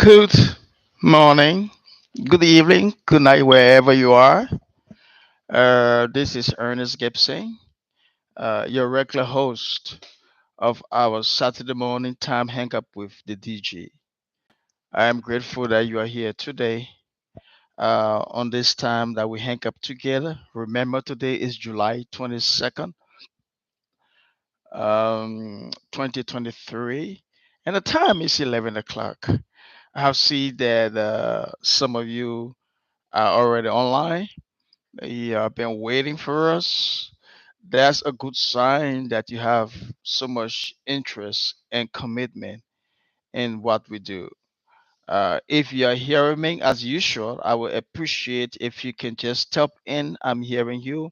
Good morning, good evening, good night, wherever you are. This is Ernest Gibson, your regular host of our Saturday morning time hang up with the DJ. I am grateful that you are here today on this time that we hang up together. Remember, today is July 22nd, 2023, and the time is 11 o'clock. I have seen that some of you are already online. You have been waiting for us. That's a good sign that you have so much interest and commitment in what we do. If you are hearing me as usual, I would appreciate if you can just type in "I'm hearing you"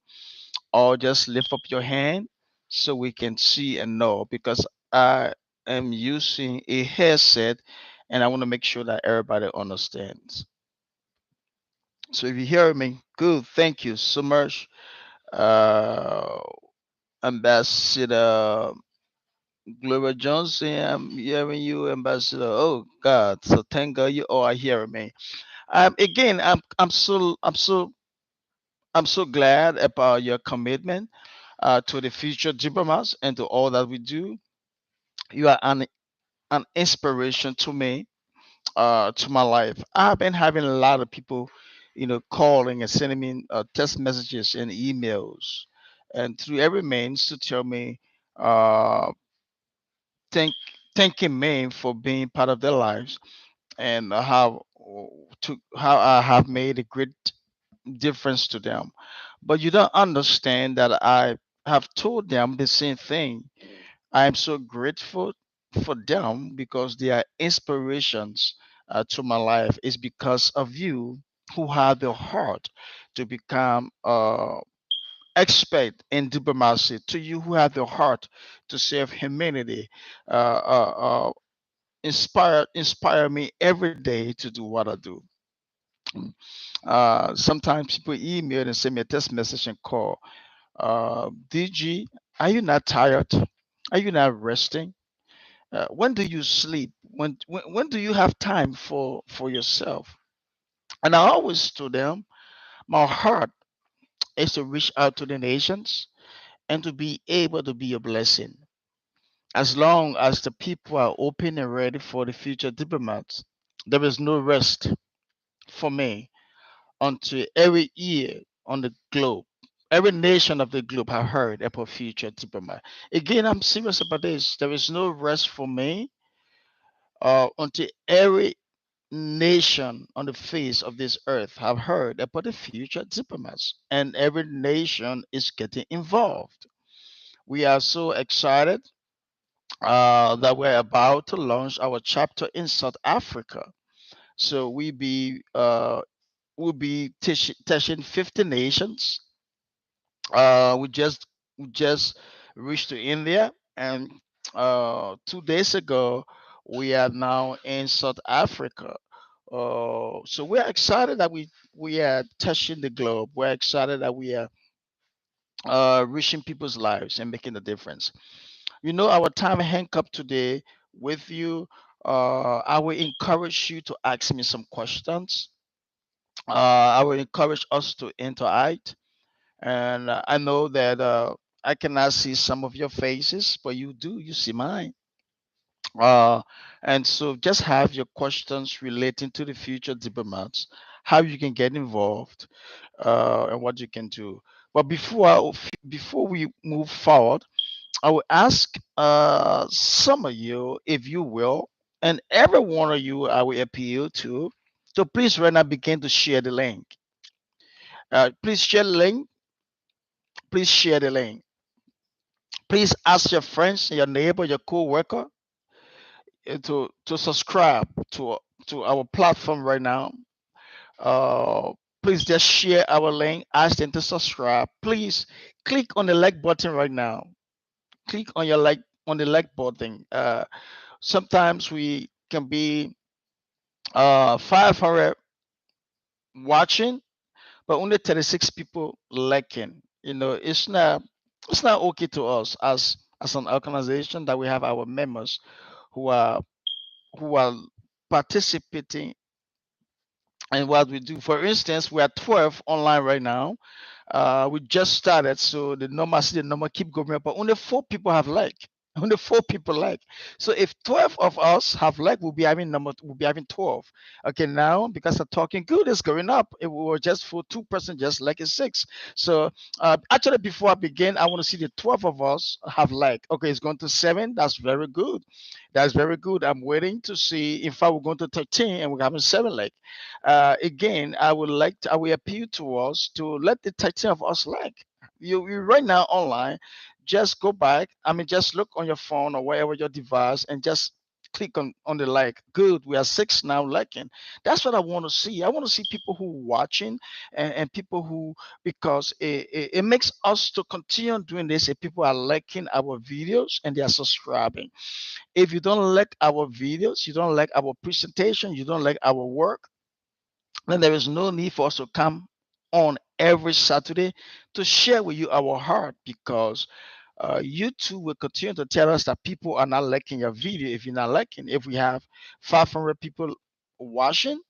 or just lift up your hand so we can see and know because I am using a headset and I want to make sure that everybody understands. So if you hear me, good. Thank you so much. Uh, Ambassador Gloria Johnson, I'm hearing you, Ambassador. Oh God, so thank God you all are hearing me. Again, I'm so glad about your commitment to the future diplomats and to all that we do. You are an inspiration to me, to my life. I've been having a lot of people, calling and sending me text messages and emails, and through every means to tell me, uh, thank thanking me for being part of their lives and how I have made a great difference to them. But you don't understand that I have told them the same thing. I am so grateful for them because they are inspirations to my life. It's because of you who have the heart to become expert in diplomacy, to you who have the heart to serve humanity, inspire me every day to do what I do. Sometimes people email and send me a text message and call. DG, are you not tired? Are you not resting? When do you sleep? When do you have time for yourself? And I always told them, my heart is to reach out to the nations and to be able to be a blessing. As long as the people are open and ready for the future diplomats, there is no rest for me until every ear on the globe, every nation of the globe have heard about future diplomat. Again, I'm serious about this. There is no rest for me until every nation on the face of this earth have heard about the future diplomats, and every nation is getting involved. We are so excited that we're about to launch our chapter in South Africa. So we'll be touching 50 nations. We just reached to India, and 2 days ago we are now in South Africa. So we're excited that we are touching the globe. We're excited that we are reaching people's lives and making a difference. Our time hang up today with you. I will encourage you to ask me some questions. I will encourage us to interact. And I know that I cannot see some of your faces, but you do. You see mine. Uh, and so just have your questions relating to the future diplomats, how you can get involved, and what you can do. But before we move forward, I will ask some of you, if you will, and every one of you, I will appeal to please right now begin to share the link. Please share the link. Please share the link. Please ask your friends, your neighbor, your co-worker to subscribe to our platform right now. Uh, Please just share our link. Ask them to subscribe. Please click on the like button right now. Click on your like on the like button. Sometimes we can be 500 watching, but only 36 people liking. It's not okay to us as an organization that we have our members who are who are participating in what we do. For instance, we are 12 online right now. We just started, so the number keep going up, but only 4 people have like. Only 4 people like. So if 12 of us have like, we'll be having 12. Okay, now because I'm talking good, it's going up. It was just for 2 person, just like it's six. So actually, before I begin, I want to see the 12 of us have like. Okay, it's going to seven. That's very good. That's very good. I'm waiting to see. In fact, we're going to 13 and we're having seven like. Again, I will appeal to us to let the 13 of us like. You right now online, just go back. I mean, just look on your phone or wherever your device and just click on the like. Good, we are six now liking. That's what I want to see. I want to see people who watching and people who, because it makes us to continue doing this if people are liking our videos and they are subscribing. If you don't like our videos, you don't like our presentation, you don't like our work, then there is no need for us to come on every Saturday to share with you our heart, because YouTube will continue to tell us that people are not liking your video. If you're not liking, if we have 500 people watching,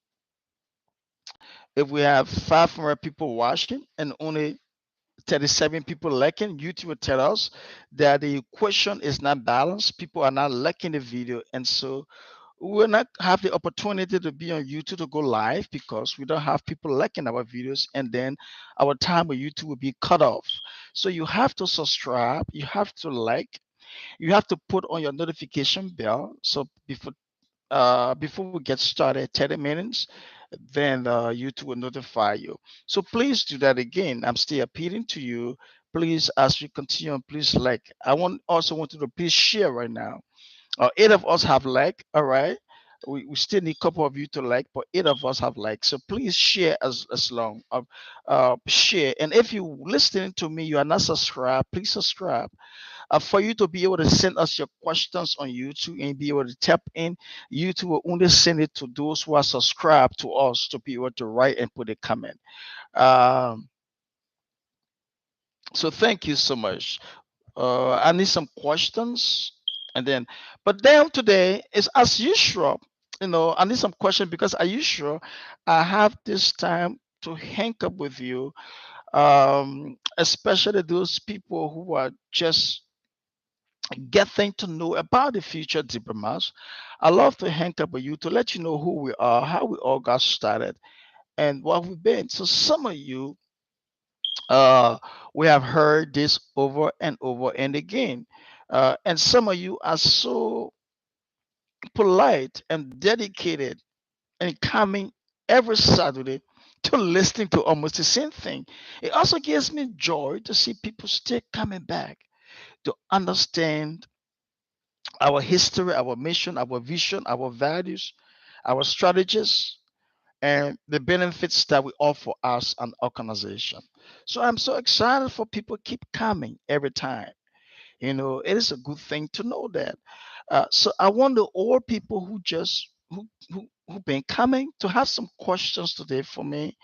if we have 500 people watching and only 37 people liking, YouTube will tell us that the equation is not balanced. People are not liking the video, and so we will not have the opportunity to be on YouTube to go live because we don't have people liking our videos, and then our time with YouTube will be cut off. So you have to subscribe, you have to like, you have to put on your notification bell. So before we get started, 30 minutes, then YouTube will notify you. So please do that again. I'm still appealing to you. Please, as we continue, please like. I want you to please share right now. 8 of us have like, all right. We still need a couple of you to like, but 8 of us have like. So please share as long. Share. And if you listening to me, you are not subscribed, please subscribe. For you to be able to send us your questions on YouTube and be able to tap in, YouTube will only send it to those who are subscribed to us to be able to write and put a comment. Um, so thank you so much. I need some questions, and then, but then today is as usual. I need some questions because as usual, I have this time to hang up with you, especially those people who are just getting to know about the future diplomats. I love to hang up with you to let you know who we are, how we all got started, and what we've been. So some of you, uh, we have heard this over and over and again. And some of you are so polite and dedicated and coming every Saturday to listening to almost the same thing. It also gives me joy to see people still coming back to understand our history, our mission, our vision, our values, our strategies, and the benefits that we offer as an organization. So I'm so excited for people keep coming every time. It is a good thing to know that. So I want the old people who been coming to have some questions today for me,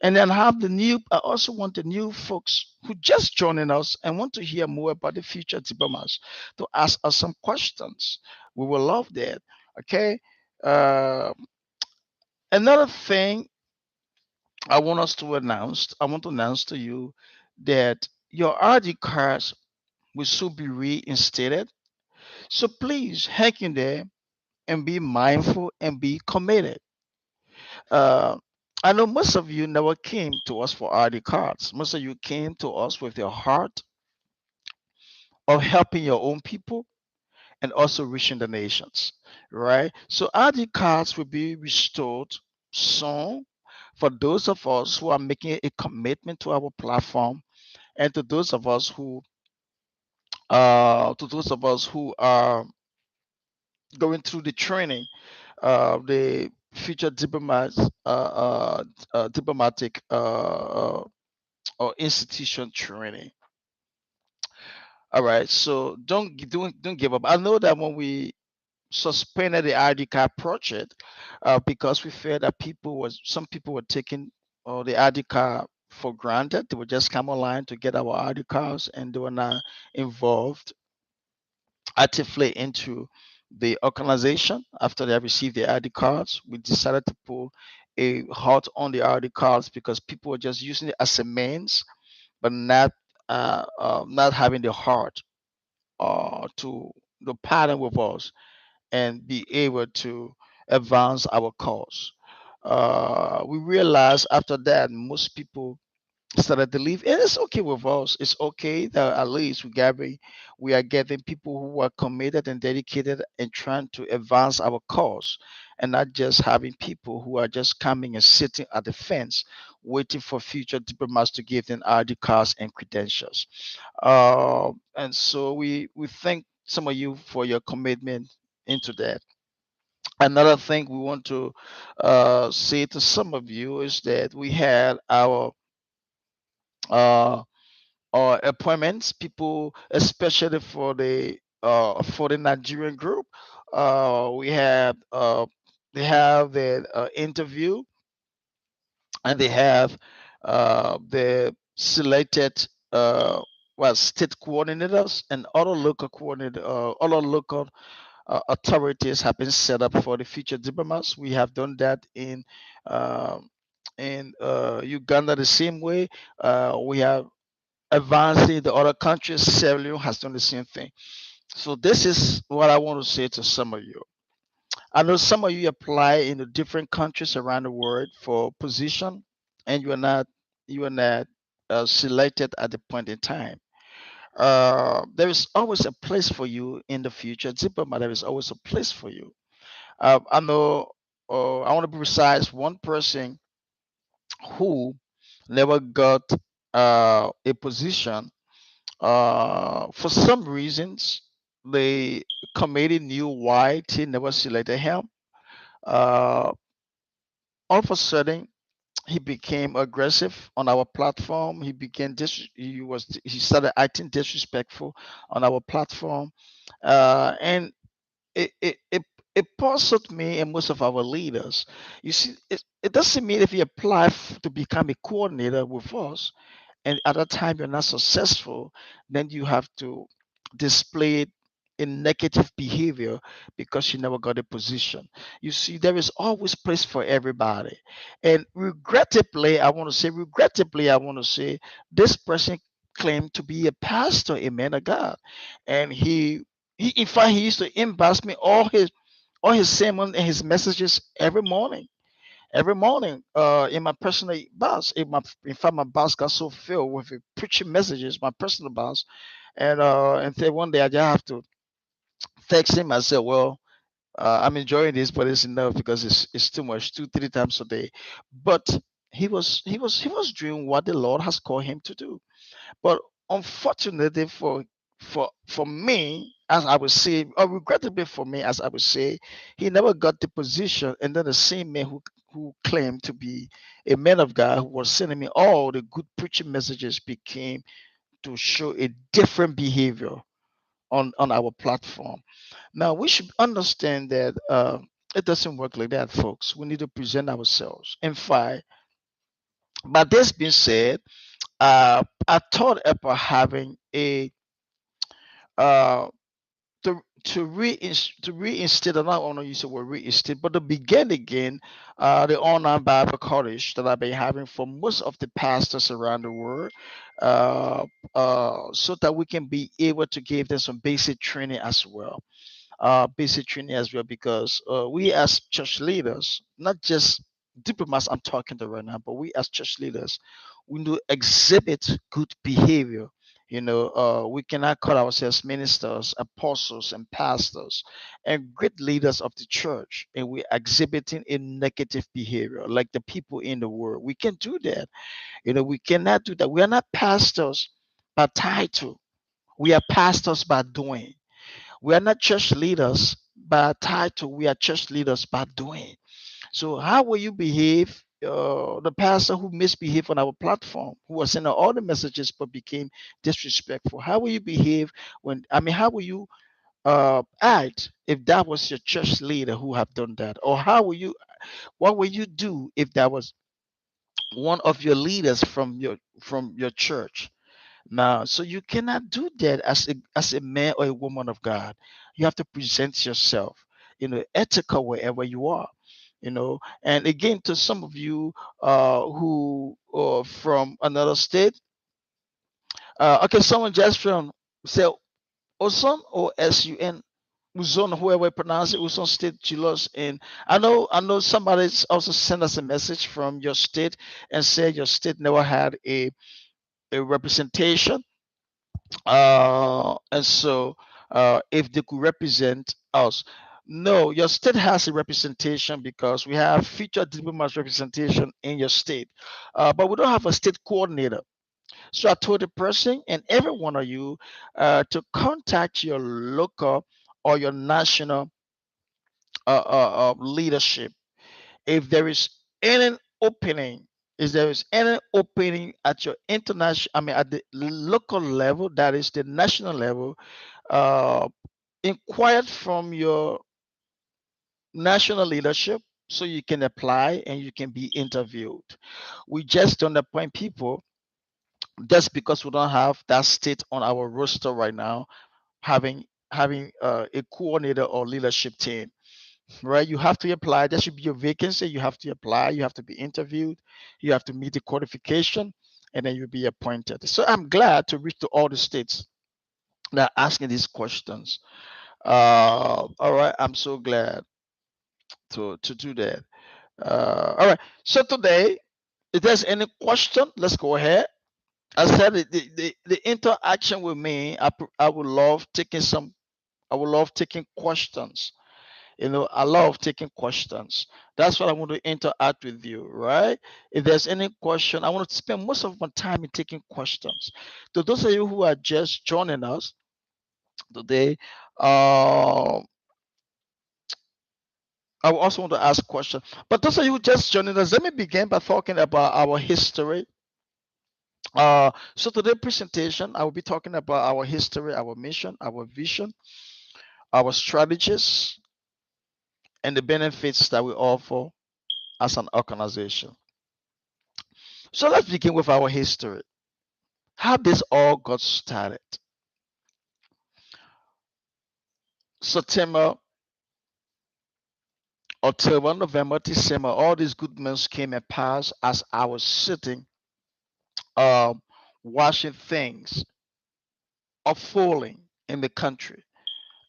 and then have the new. I also want the new folks who just joining us and want to hear more about the future diplomats to ask us some questions. We will love that. Okay. Uh, Another thing I want to announce to you that your RD cards will soon be reinstated. So please hang in there and be mindful and be committed. Uh, I know most of you never came to us for RD cards. Most of you came to us with your heart of helping your own people and also reaching the nations, right? So RD cards will be restored soon for those of us who are making a commitment to our platform, and to those of us who are going through the training, the future diplomats, diplomatic or institution training. All right, so don't give up. I know that when we suspended the ID card project, because we feared that some people were taking the ID card for granted. They would just come online to get our ID cards, and they were not involved actively into the organization, after they have received the ID cards, we decided to put a halt on the ID cards because people were just using it as a means, but not having the heart to the pattern with us and be able to advance our cause. We realized after that most people started to leave. And it's okay with us. It's okay that at least we are getting people who are committed and dedicated and trying to advance our cause, and not just having people who are just coming and sitting at the fence waiting for future diplomats to give them ID cards and credentials. And so we thank some of you for your commitment into that. Another thing we want to say to some of you is that we had uh, appointments, people, especially for the Nigerian group. We had they have the interview, and they have the selected state coordinators and other local authorities have been set up for the future diplomats. We have done that um Uganda the same way. We have advancing the other countries. Sierra Leone has done the same thing. So this is what I want to say to some of you. I know some of you apply in the different countries around the world for position, and you are not selected at the point in time. There is always a place for you in the future. Diplomat, there is always a place for you. I know. I want to be precise. One person who never got a position for some reasons, the committee knew why he never selected him. Uh, all of a sudden, he became aggressive on our platform. He started acting disrespectful on our platform, and it it puzzled me and most of our leaders. You see, it doesn't mean if you apply to become a coordinator with us and at that time you're not successful, then you have to display a negative behavior because you never got a position. You see, there is always place for everybody. And regrettably, I want to say, this person claimed to be a pastor, a man of God. And he in fact, he used to inbox me all his sermons and his messages every morning in my personal box. In fact, my box got so filled with preaching messages, my personal box, and then one day I just have to text him. I said, well, I'm enjoying this, but it's enough because it's too much, 2 3 times a day. But he was doing what the Lord has called him to do. But unfortunately for me, as I would say, or regrettably for me, as I would say, he never got the position. And then the same man who claimed to be a man of God, who was sending me all the good preaching messages, became to show a different behavior on our platform. Now we should understand that it doesn't work like that, folks. We need to present ourselves. In fact, but this being said, I thought about having a uh, to reinstate. I don't want to use the word reinstate, but to begin again the online Bible college that I've been having for most of the pastors around the world, uh, so that we can be able to give them some basic training as well. Basic training as well, because we as church leaders, not just diplomats I'm talking to right now, but we as church leaders, we need to exhibit good behavior. We cannot call ourselves ministers, apostles, and pastors, and great leaders of the church, and we're exhibiting a negative behavior like the people in the world. We can do that. We cannot do that. We are not pastors by title. We are pastors by doing. We are not church leaders by title. We are church leaders by doing. So how will you behave? The pastor who misbehaved on our platform, who was sending all the messages but became disrespectful. How will you behave how will you act if that was your church leader who have done that? Or what will you do if that was one of your leaders from your church? Now, so you cannot do that as a man or a woman of God. You have to present yourself, ethical wherever you are. And again, to some of you who are from another state, okay, someone just from say Osun or Sun, Uzon, whoever pronounce it, Uson State, Chilos. And I know somebody's also sent us a message from your state and said your state never had a representation. And so if they could represent us. No, your state has a representation because we have future diplomats representation in your state, but we don't have a state coordinator. So I told the person and every one of you to contact your local or your national leadership if there is any opening. If there is any opening at your international, I mean, at the local level, that is the national level, uh, inquire from your national leadership so you can apply and you can be interviewed. We just don't appoint people just because we don't have that state on our roster right now, having a coordinator or leadership team. Right? You have to apply. There should be a vacancy. You have to apply. You have to be interviewed. You have to meet the qualification, and then you'll be appointed. So I'm glad to reach to all the states that are asking these questions. All right, I'm so glad to do that. All right. So today, if there's any question, let's go ahead. I said the interaction with me. I would love taking some. I would love taking questions. I love taking questions. That's what I want to interact with you, right? If there's any question, I want to spend most of my time in taking questions. To those of you who are just joining us today, uh, I also want to ask questions. But those of you who just joining us, let me begin by talking about our history. So today presentation, I will be talking about our history, our mission, our vision, our strategies, and the benefits that we offer as an organization. So let's begin with our history. How this all got started. September, October, November, December, all these good months came and passed as I was sitting, um, watching things unfolding in the country,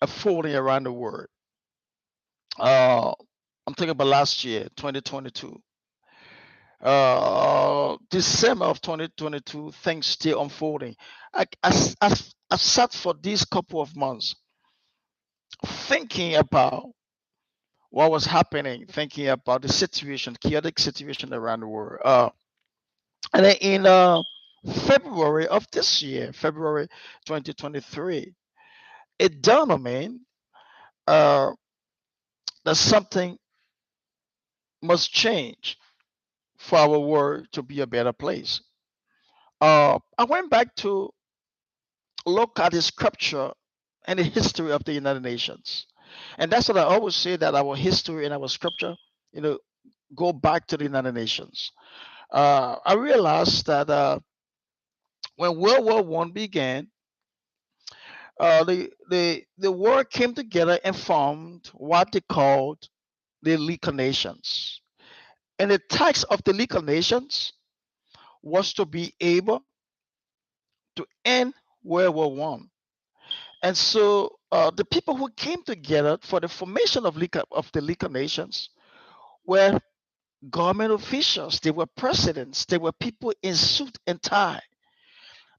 unfolding around the world. Uh, I'm thinking about last year, 2022. December of 2022, things still unfolding. I sat for these couple of months thinking about what was happening, thinking about the situation, chaotic situation around the world. And then in February of this year, February 2023, it dawned on me uh, that something must change for our world to be a better place. I went back to look at the scripture and the history of the United Nations. And that's what I always say, that our history and our scripture, you know, go back to the United Nations. I realized that when World War One began, the world came together and formed what they called the League of Nations. And the task of the League of Nations was to be able to end World War One. And so the people who came together for the formation of the League of Nations were government officials, they were presidents, they were people in suit and tie,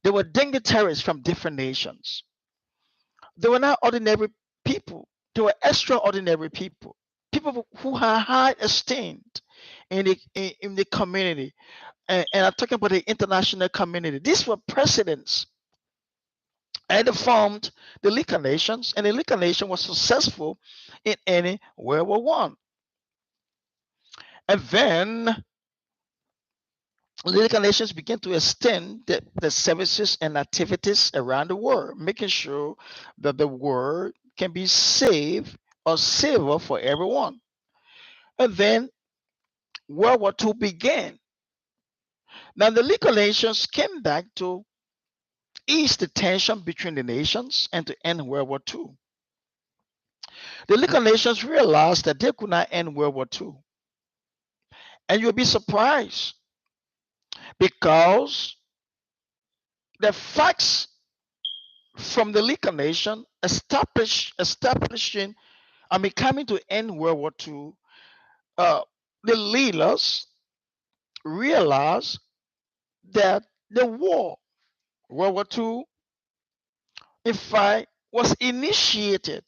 they were dignitaries from different nations. They were not ordinary people. They were extraordinary people. People who had high esteem in the community. And I'm talking about the international community. These were presidents. And they formed the League of Nations. And the League of Nations was successful in any World War One. And then the League of Nations began to extend the services and activities around the world, making sure that the world can be safe or safer for everyone. And then World War II began. Now the League of Nations came back to ease the tension between the nations and to end World War II. The League of Nations realized that they could not end World War II. And you'll be surprised because the facts from the League of Nations establishing, coming to end World War II, uh, the leaders realized that the war, World War II, in fact, was initiated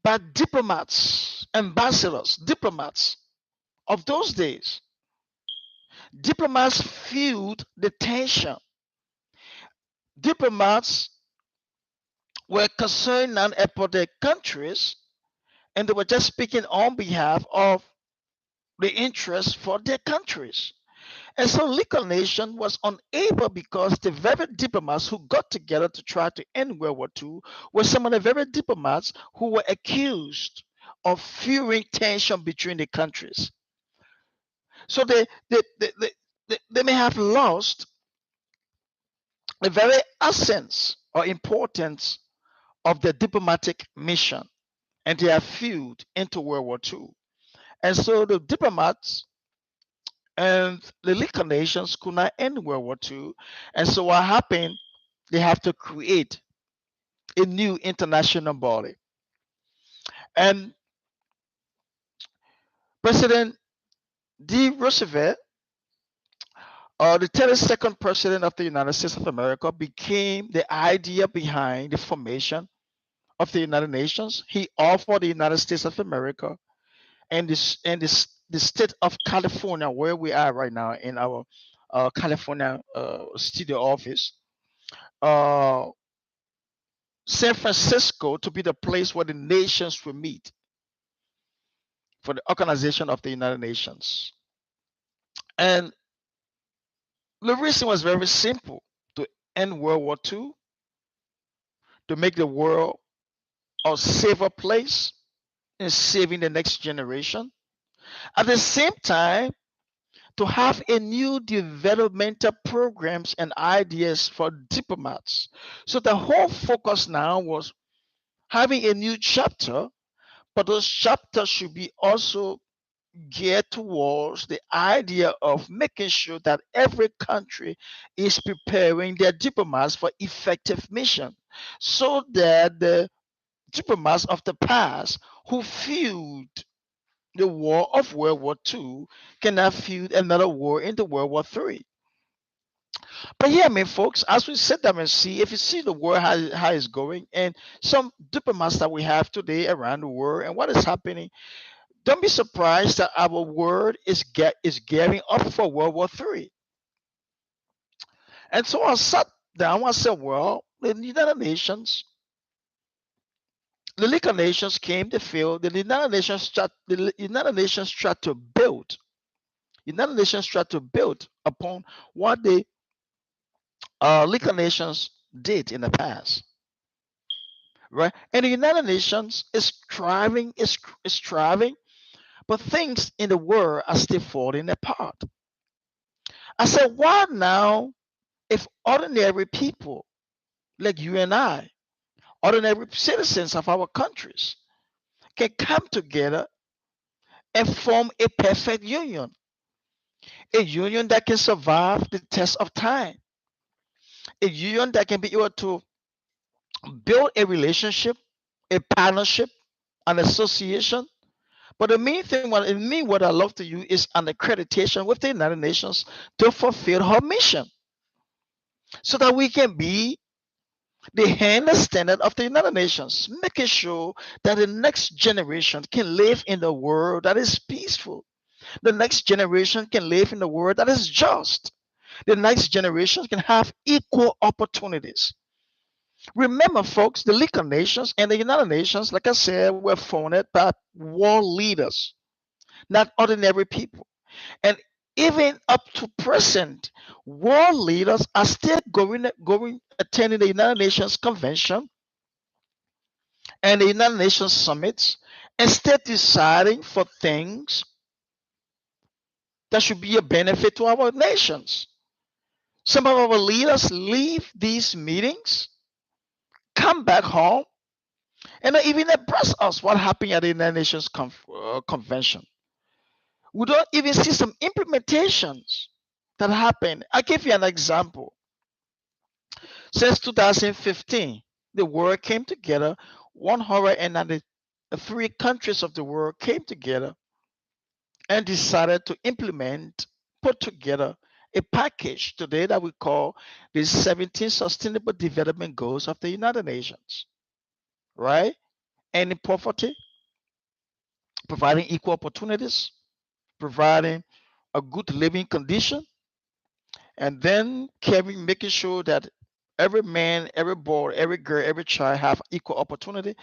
by diplomats, ambassadors, diplomats of those days. Diplomats fueled the tension. Diplomats were concerned not about their countries, and they were just speaking on behalf of the interests for their countries. And so League of Nations was unable because the very diplomats who got together to try to end World War II were some of the very diplomats who were accused of fueling tension between the countries. So they may have lost the very essence or importance of the diplomatic mission, and they are fueled into World War II. And so the diplomats and the League of Nations could not end World War II. And so what happened? They have to create a new international body. And President D. Roosevelt, the 32nd president of the United States of America, became the idea behind the formation of the United Nations. He offered the United States of America and the state of California, where we are right now in our California studio office, uh, San Francisco to be the place where the nations will meet for the organization of the United Nations. And the reason was very simple: to end World War II, to make the world a safer place and saving the next generation. At the same time, to have a new developmental programs and ideas for diplomats. So the whole focus now was having a new chapter, but those chapters should be also geared towards the idea of making sure that every country is preparing their diplomats for effective mission, so that the diplomats of the past who fueled the war of World War II cannot fuel another war into World War III. But yeah, folks, as we sit down and see, if you see the world how it's going, and some diplomats that we have today around the world, and what is happening, don't be surprised that our world is gearing up for World War III. And so I sat down. I said, well, the United Nations, the League of Nations came to feel the United Nations tried to build. United Nations tried to build upon what the League of Nations did in the past, right? And the United Nations is striving, but things in the world are still falling apart. I said, why now, if ordinary people like you and I, ordinary citizens of our countries, can come together and form a perfect union, a union that can survive the test of time, a union that can be able to build a relationship, a partnership, an association. But the main thing, what I love to you is an accreditation with the United Nations to fulfill her mission, so that we can be the hand standard of the United Nations, making sure that the next generation can live in a world that is peaceful. The next generation can live in a world that is just. The next generation can have equal opportunities. Remember, folks, the League of Nations and the United Nations, like I said, were founded by world leaders, not ordinary people. And even up to present, world leaders are still going attending the United Nations Convention and the United Nations summits, and still deciding for things that should be a benefit to our nations. Some of our leaders leave these meetings, come back home, and not even address us what happened at the United Nations convention. We don't even see some implementations that happen. I'll give you an example. Since 2015, the world came together. 193 countries of the world came together and decided to implement, put together a package today that we call the 17 Sustainable Development Goals of the United Nations, right? Ending poverty, providing equal opportunities, providing a good living condition, and then making sure that every man, every boy, every girl, every child have equal opportunity.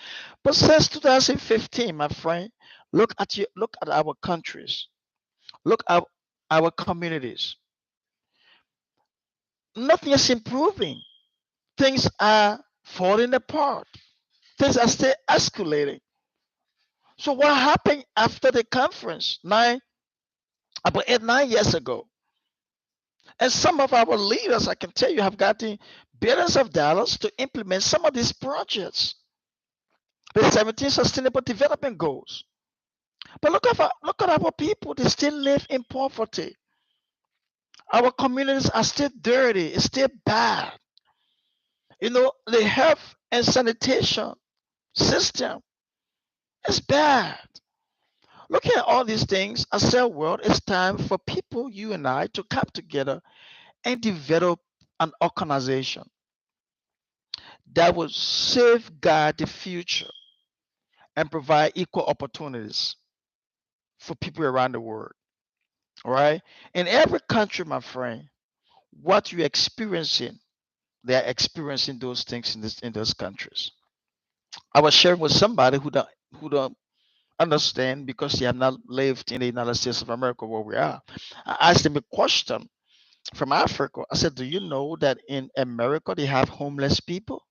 But since 2015, my friend, look at our countries, look at our communities. Nothing is improving. Things are falling apart. Things are still escalating. So what happened after the conference about 8, 9 years ago? And some of our leaders, I can tell you, have gotten billions of dollars to implement some of these projects, the 17 Sustainable Development Goals. But look at our people; they still live in poverty. Our communities are still dirty. It's still bad. The health and sanitation system is bad. Looking at all these things, I said, well, it's time for people, you and I, to come together and develop an organization that will safeguard the future and provide equal opportunities for people around the world. All right. In every country, my friend, what you're experiencing, they're experiencing those things in those countries. I was sharing with somebody who don't understand because they have not lived in the United States of America where we are. I asked him a question from Africa. I said, "Do you know that in America they have homeless people?"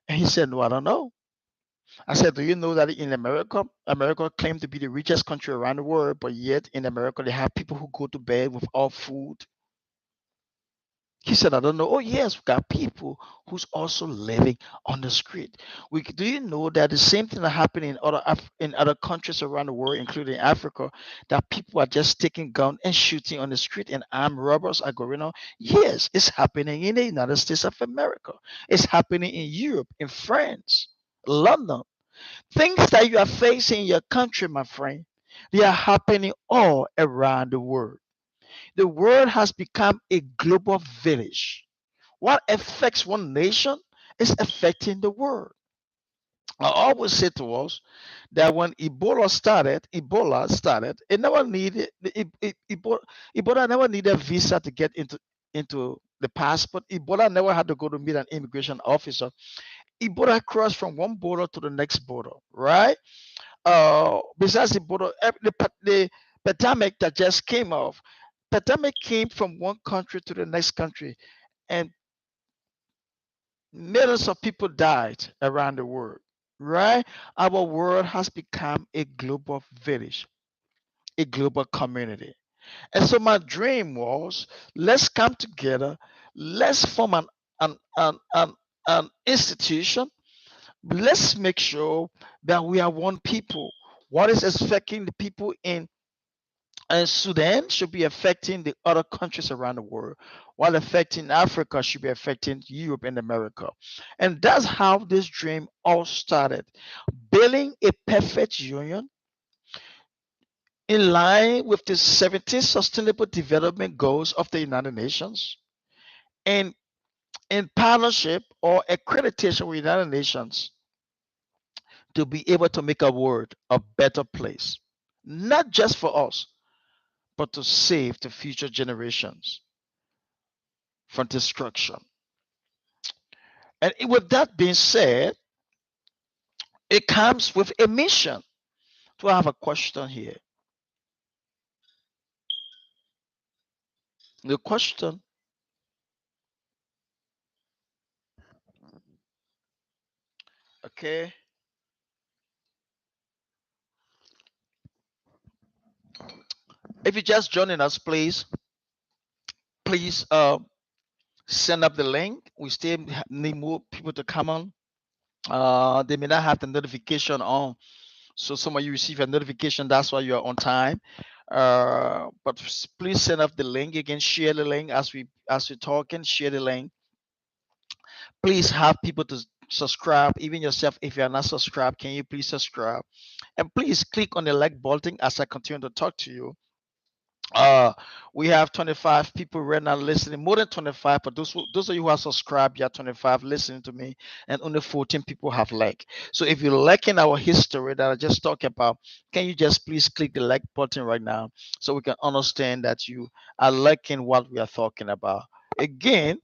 And he said, "No, I don't know." I said, "Do you know that in America, America claims to be the richest country around the world, but yet in America they have people who go to bed without food?" He said, "I don't know." Oh, yes, we got people who's also living on the street. Do you know that the same thing that happened in in other countries around the world, including Africa, that people are just taking gun and shooting on the street and armed robbers are going on? Yes, it's happening in the United States of America. It's happening in Europe, in France, London. Things that you are facing in your country, my friend, they are happening all around the world. The world has become a global village. What affects one nation is affecting the world. I always say to us that when Ebola started, it never needed Ebola never needed a visa to get into the passport. Ebola never had to go to meet an immigration officer. Ebola crossed from one border to the next border, right? Besides the border, the pandemic that just came off, pandemic came from one country to the next country, and millions of people died around the world. Right? Our world has become a global village, a global community. And so my dream was, let's come together, let's form an institution. Let's make sure that we are one people. What is affecting the people in and Sudan should be affecting the other countries around the world, while affecting Africa should be affecting Europe and America. And that's how this dream all started. Building a perfect union in line with the 17 Sustainable Development Goals of the United Nations and in partnership or accreditation with the United Nations to be able to make our world a better place, not just for us, but to save the future generations from destruction. And with that being said, it comes with a mission. Do I have a question here? The question, okay. If you're just joining us, please Please send up the link. We still need more people to come on. They may not have the notification on, so some of you receive a notification. That's why you are on time. But please send up the link. You can share the link as we're talking. Share the link. Please have people to subscribe. Even yourself, if you are not subscribed, can you please subscribe? And please click on the like button as I continue to talk to you. Uh, we have 25 people right now listening, more than 25. But those of you who are subscribed, you are 25 listening to me, and only 14 people have like. So if you're liking our history that I just talked about, can you just please click the like button right now so we can understand that you are liking what we are talking about. Again,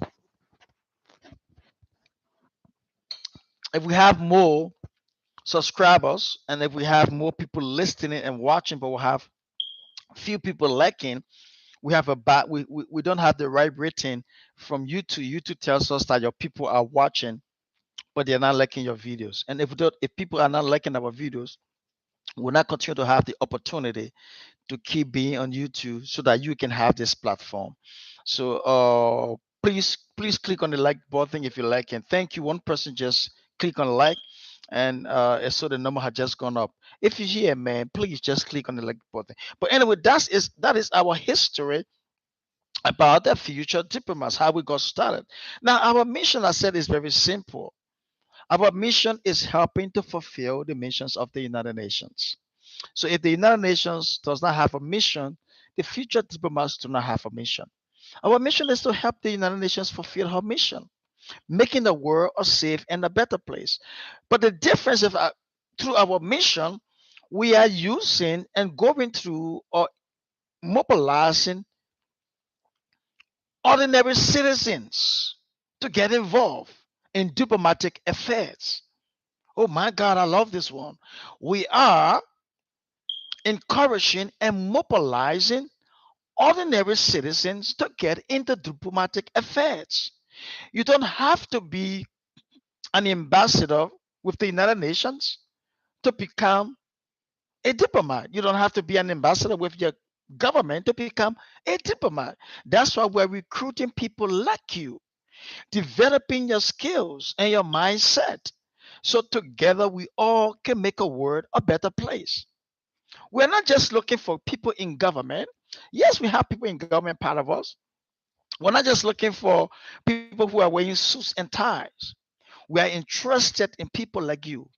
if we have more subscribers and if we have more people listening and watching, but we have few people liking, we have a bad we don't have the right rating from YouTube. YouTube tells us that your people are watching, but they're not liking your videos. And if people are not liking our videos, we'll not continue to have the opportunity to keep being on YouTube so that you can have this platform. So please click on the like button if you like, and thank you. One person just click on like, and so the number has just gone up. If you're here, man, please just click on the like button. But anyway, that is our history about the future diplomats, how we got started. Now, our mission, I said, is very simple. Our mission is helping to fulfill the missions of the United Nations. So, if the United Nations does not have a mission, the future diplomats do not have a mission. Our mission is to help the United Nations fulfill her mission, making the world a safe and a better place. But the difference is through our mission, we are using and going through or mobilizing ordinary citizens to get involved in diplomatic affairs. Oh my God, I love this one. We are encouraging and mobilizing ordinary citizens to get into diplomatic affairs. You don't have to be an ambassador with the United Nations to become a diplomat. You don't have to be an ambassador with your government to become a diplomat. That's why we're recruiting people like you, developing your skills and your mindset. So together we all can make a world a better place. We're not just looking for people in government. Yes, we have people in government part of us. We're not just looking for people who are wearing suits and ties. We are interested in people like you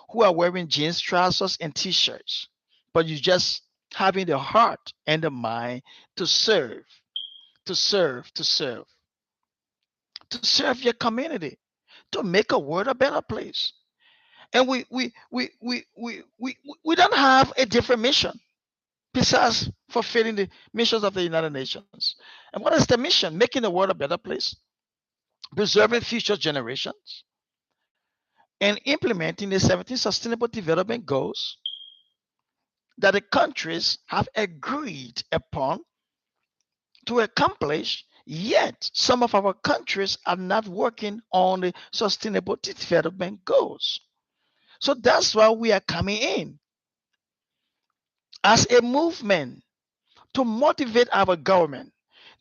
who are wearing jeans, trousers, and t-shirts, but you just having the heart and the mind to serve, to serve your community, to make a world a better place. And we don't have a different mission besides fulfilling the missions of the United Nations. And what is the mission? Making the world a better place, preserving future generations, and implementing the 17 Sustainable Development Goals that the countries have agreed upon to accomplish. Yet, some of our countries are not working on the Sustainable Development Goals. So that's why we are coming in as a movement to motivate our government,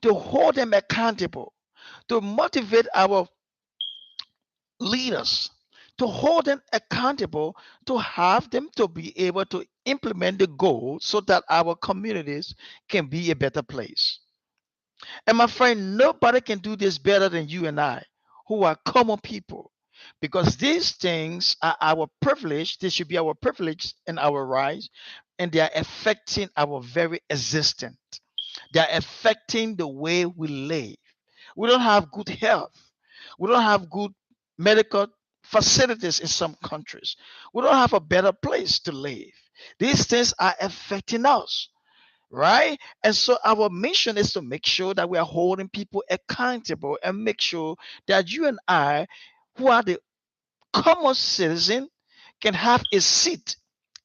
to hold them accountable, to motivate our leaders, to hold them accountable, to have them to be able to implement the goal so that our communities can be a better place. And my friend, nobody can do this better than you and I, who are common people, because these things are our privilege. They should be our privilege and our rights, and they are affecting our very existence. They are affecting the way we live. We don't have good health. We don't have good medical facilities in some countries. We don't have a better place to live. These things are affecting us, right? And so our mission is to make sure that we are holding people accountable and make sure that you and I, who are the common citizen, can have a seat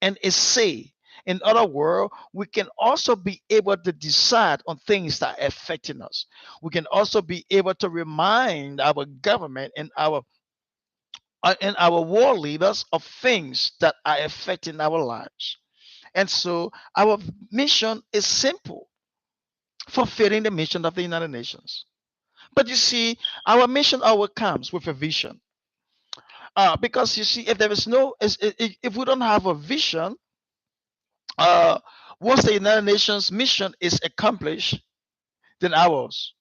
and a say. In other words, we can also be able to decide on things that are affecting us. We can also be able to remind our government and our world leaders of things that are affecting our lives. And so our mission is simple. fulfilling the mission of the United Nations. But you see, our mission always comes with a vision. Because you see, if there is no, if we don't have a vision, uh, once the United Nations mission is accomplished, then ours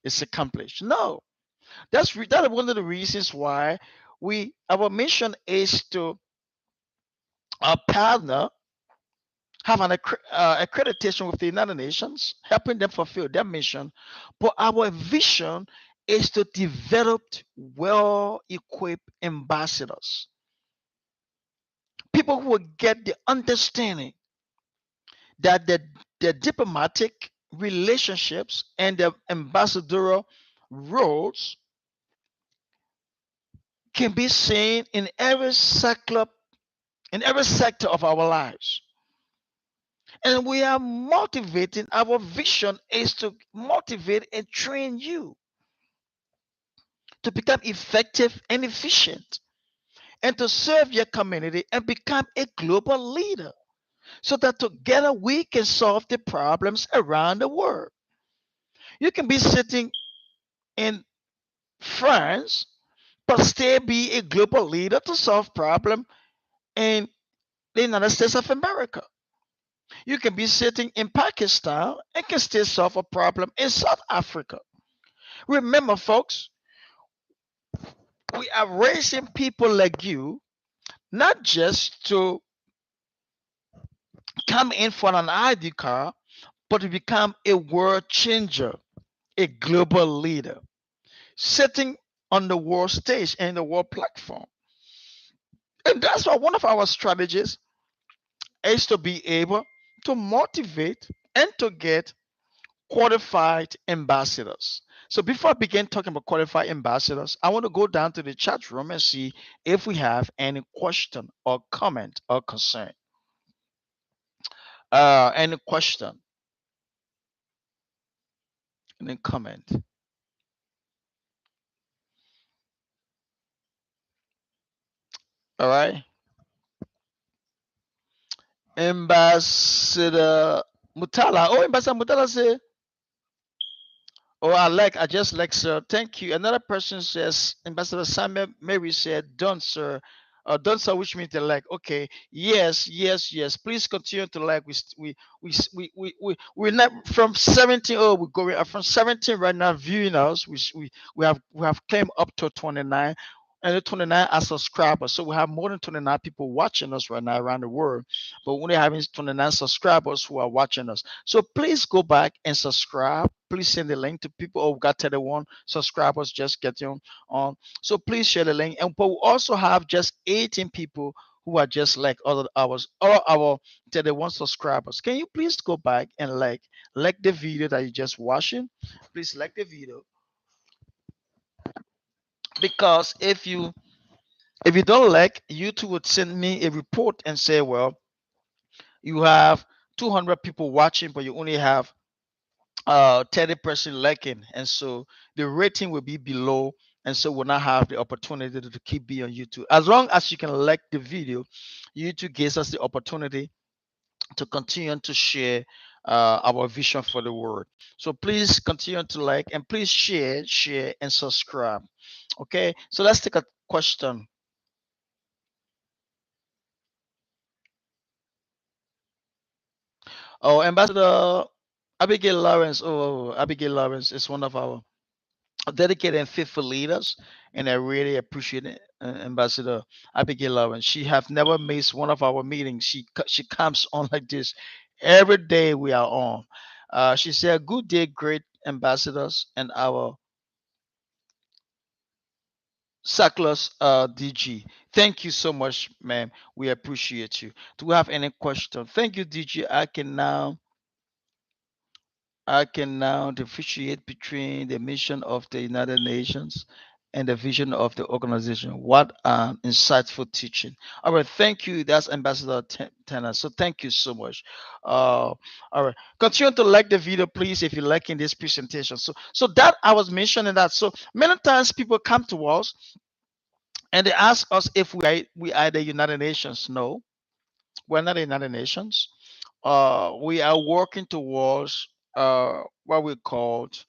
is accomplished. No, that is one of the reasons why our mission is to partner, have an accreditation with the United Nations, helping them fulfill their mission. But our vision is to develop well-equipped ambassadors, people who will get the understanding that the diplomatic relationships and the ambassadorial roles can be seen in every sector of our lives. And we are motivating, our vision is to motivate and train you to become effective and efficient and to serve your community and become a global leader so that together we can solve the problems around the world. You can be sitting in France but still be a global leader to solve problems in the United States of America. You can be sitting in Pakistan and can still solve a problem in South Africa. Remember, folks, we are raising people like you not just to come in for an ID card, but to become a world changer, a global leader, sitting on the world stage and the world platform. And that's why one of our strategies is to be able to motivate and to get qualified ambassadors. So before I begin talking about qualified ambassadors, I want to go down to the chat room and see if we have any question or comment or concern. Any question, any comment. All right. Ambassador Mutala. Oh, Ambassador Mutala say, oh, I just like, sir. Thank you. Another person says, Ambassador Samuel Mary said, done, sir. Done, sir, which means they like, okay, yes, yes, yes. Please continue to like. We're not from 17. Oh, we're going from 17 right now viewing us. We have came up to 29. And the 29 are subscribers. So we have more than 29 people watching us right now around the world. But we only having 29 subscribers who are watching us. So please go back and subscribe. Please send the link to people. Oh, we got 31 subscribers just getting on. So please share the link. And but we also have just 18 people who are just like other ours, all our 31 subscribers. Can you please go back and like the video that you just watching? Please like the video, because if you don't like, YouTube would send me a report and say, well, you have 200 people watching, but you only have 30% liking, and so the rating will be below, and so will not have the opportunity to keep being on YouTube. As long as you can like the video, YouTube gives us the opportunity to continue to share our vision for the world. So please continue to like and please share and subscribe. Okay, so let's take a question. Oh, Ambassador Abigail Lawrence. Oh, Abigail Lawrence is one of our dedicated and faithful leaders, and I really appreciate it, Ambassador Abigail Lawrence. She have never missed one of our meetings. She comes on like this every day we are on. She said, "Good day, great ambassadors, and our Sackless DG. Thank you so much, ma'am. We appreciate you. Do we have any question? Thank you, DG. I can now differentiate between the mission of the United Nations and the vision of the organization. What an insightful teaching. All right, thank you. That's Ambassador Tanner. So thank you so much. All right, continue to like the video, please, if you're liking this presentation. So that I was mentioning that. So many times people come to us and they ask us if we are the United Nations. No, we're not the United Nations. We are working towards what we called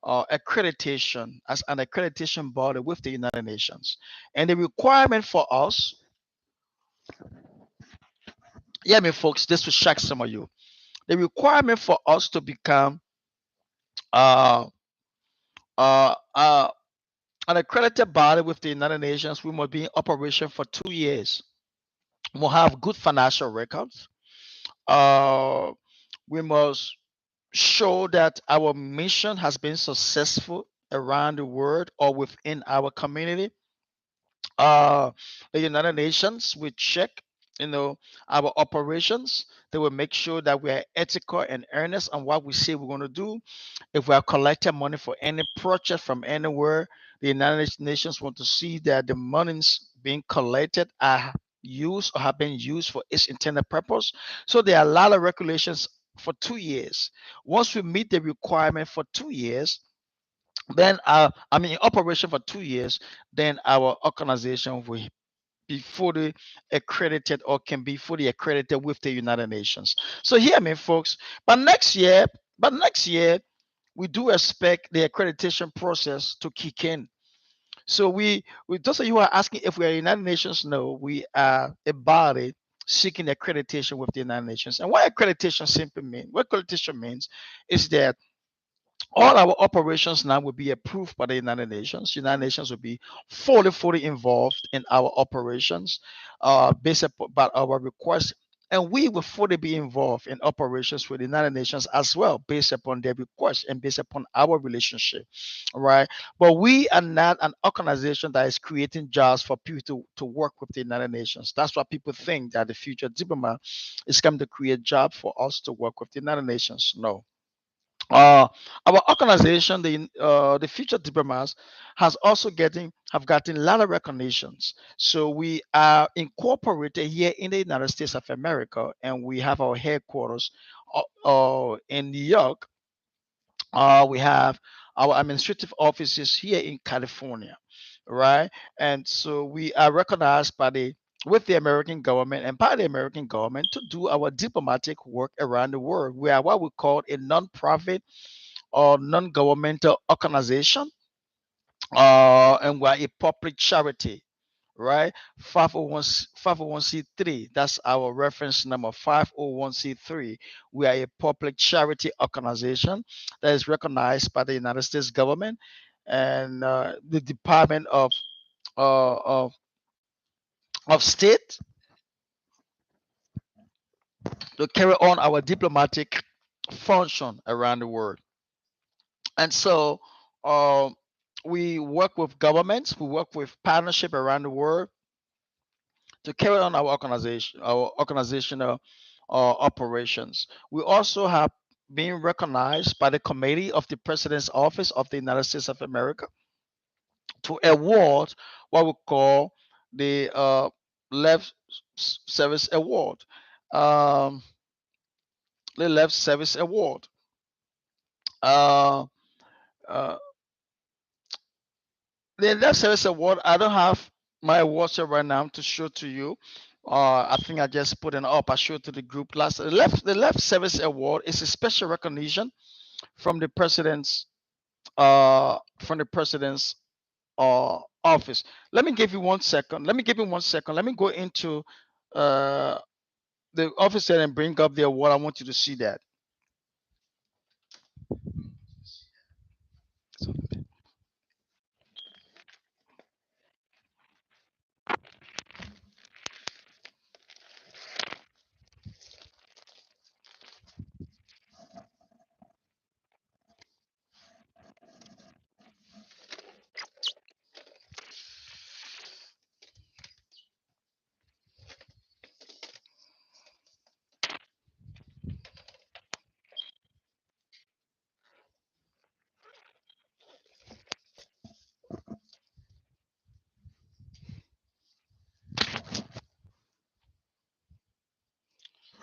accreditation as an accreditation body with the United Nations. And the requirement for us, yeah, me folks, this will shock some of you. The requirement for us to become uh, uh, uh, an accredited body with the United Nations, we must be in operation for 2 years. We'll have good financial records. Uh, we must show that our mission has been successful around the world or within our community. uh the United Nations will check, our operations. They will make sure that we are ethical and earnest on what we say we're going to do. If we are collecting money for any project from anywhere, the United Nations want to see that the monies being collected are used or have been used for its intended purpose. So there are a lot of regulations for 2 years. Once we meet the requirement for 2 years, then I mean operation for 2 years, then our organization will be fully accredited or can be fully accredited with the United Nations. So hear me, folks. But next year, but next year, we do expect the accreditation process to kick in. So we those of you who are asking if we are United Nations, no, we are a body seeking accreditation with the United Nations. And what accreditation simply means, what accreditation means is that all our operations now will be approved by the United Nations. United Nations will be fully involved in our operations, based upon by our request. And we will fully be involved in operations with the United Nations as well, based upon their request and based upon our relationship, right? But we are not an organization that is creating jobs for people to work with the United Nations. That's why people think that the future diplomat is coming to create jobs for us to work with the United Nations. No, uh, our organization, the Future Diplomats, has also getting have gotten a lot of recognitions. So we are incorporated here in the United States of America, and we have our headquarters in New York. We have our administrative offices here in California, right? And so we are recognized by the with the American government and by the American government to do our diplomatic work around the world. We are what we call a non-profit or non-governmental organization, and we're a public charity, right? 501c3, that's our reference number, 501c3. We are a public charity organization that is recognized by the United States government and the Department uh, of, of State to carry on our diplomatic function around the world. And so uh, we work with governments, we work with partnership around the world to carry on our organizational operations. We also have been recognized by the Committee of the President's Office of the United States of America to award what we call the Left Service Award. Um, the Left Service Award. Uh, uh, the Left Service Award, I don't have my awards here right now to show to you. I think I just put it up. I showed to the group last. The Left Service Award is a special recognition from the president's office. Let me give you 1 second. Let me give you 1 second. Let me go into uh, the office and bring up the award. I want you to see that.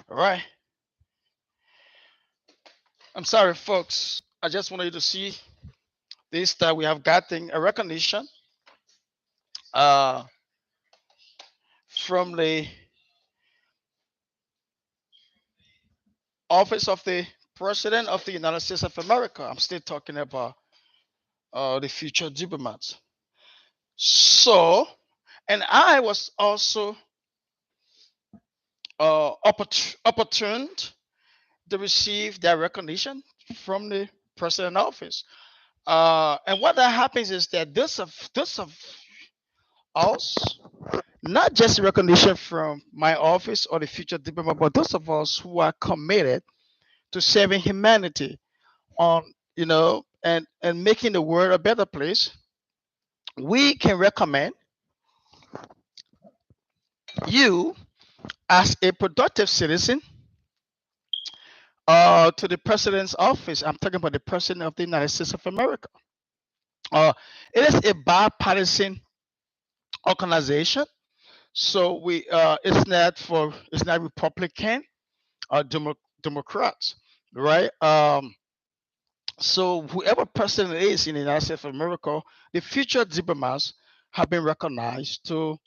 All right. I'm sorry, folks. I just wanted you to see this that we have gotten a recognition uh, from the office of the President of the United States of America. I'm still talking about the future diplomats. So, and I was also opportuned to receive that recognition from the president office. And what that happens is that this of us, not just recognition from my office or the future diplomat, but those of us who are committed to serving humanity on, and making the world a better place, we can recommend you as a productive citizen to the president's office. I'm talking about the president of the United States of America. Uh, it is a bipartisan organization, so it's not Republican or Democrats, right? So whoever president is in the United States of America, the future diplomats have been recognized to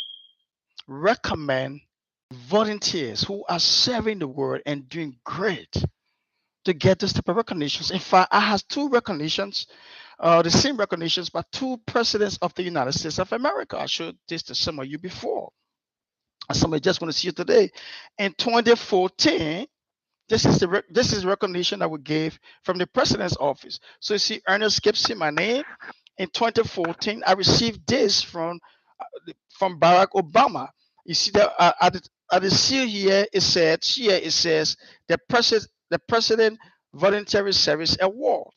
recommend volunteers who are serving the world and doing great to get this type of recognitions. In fact, I have two recognitions, the same recognitions by two presidents of the United States of America. I showed this to some of you before. Somebody just want to see you today. In 2014, this is recognition that we gave from the president's office. So you see, Ernest Gibson, my name. In 2014, I received this from Barack Obama. You see that at the seal here it says the president voluntary service award.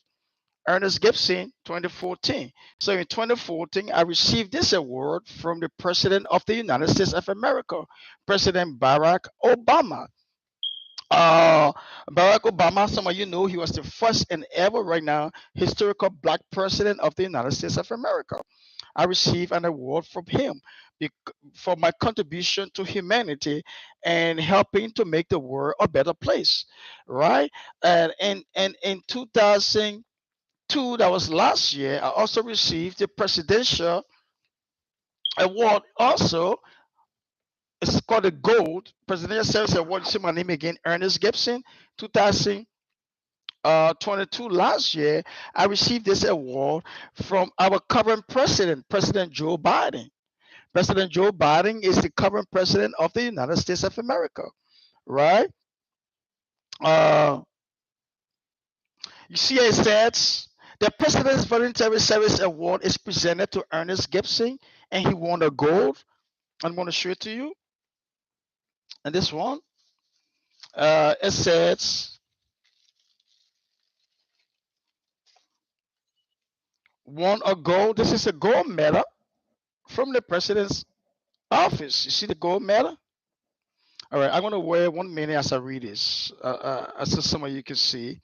Ernest Gibson, 2014. So in 2014, I received this award from the President of the United States of America, President Barack Obama. Uh, Barack Obama, some of you know, he was the first and ever right now historical black president of the United States of America. I received an award from him for my contribution to humanity and helping to make the world a better place, right? And in 2002, that was last year, I also received the presidential award. Also, it's called the Gold Presidential Service Award. You see my name again, Ernest Gibson, 2022 last year. I received this award from our current president, President Joe Biden. President Joe Biden is the current president of the United States of America, right? Uh, you see, it says the President's Voluntary Service Award is presented to Ernest Gibson, and he won a gold. I'm going to show it to you. And this one, it says won a gold. This is a gold medal from the president's office. You see the gold medal? All right, I'm going to wait 1 minute as I read this, so some of you can see.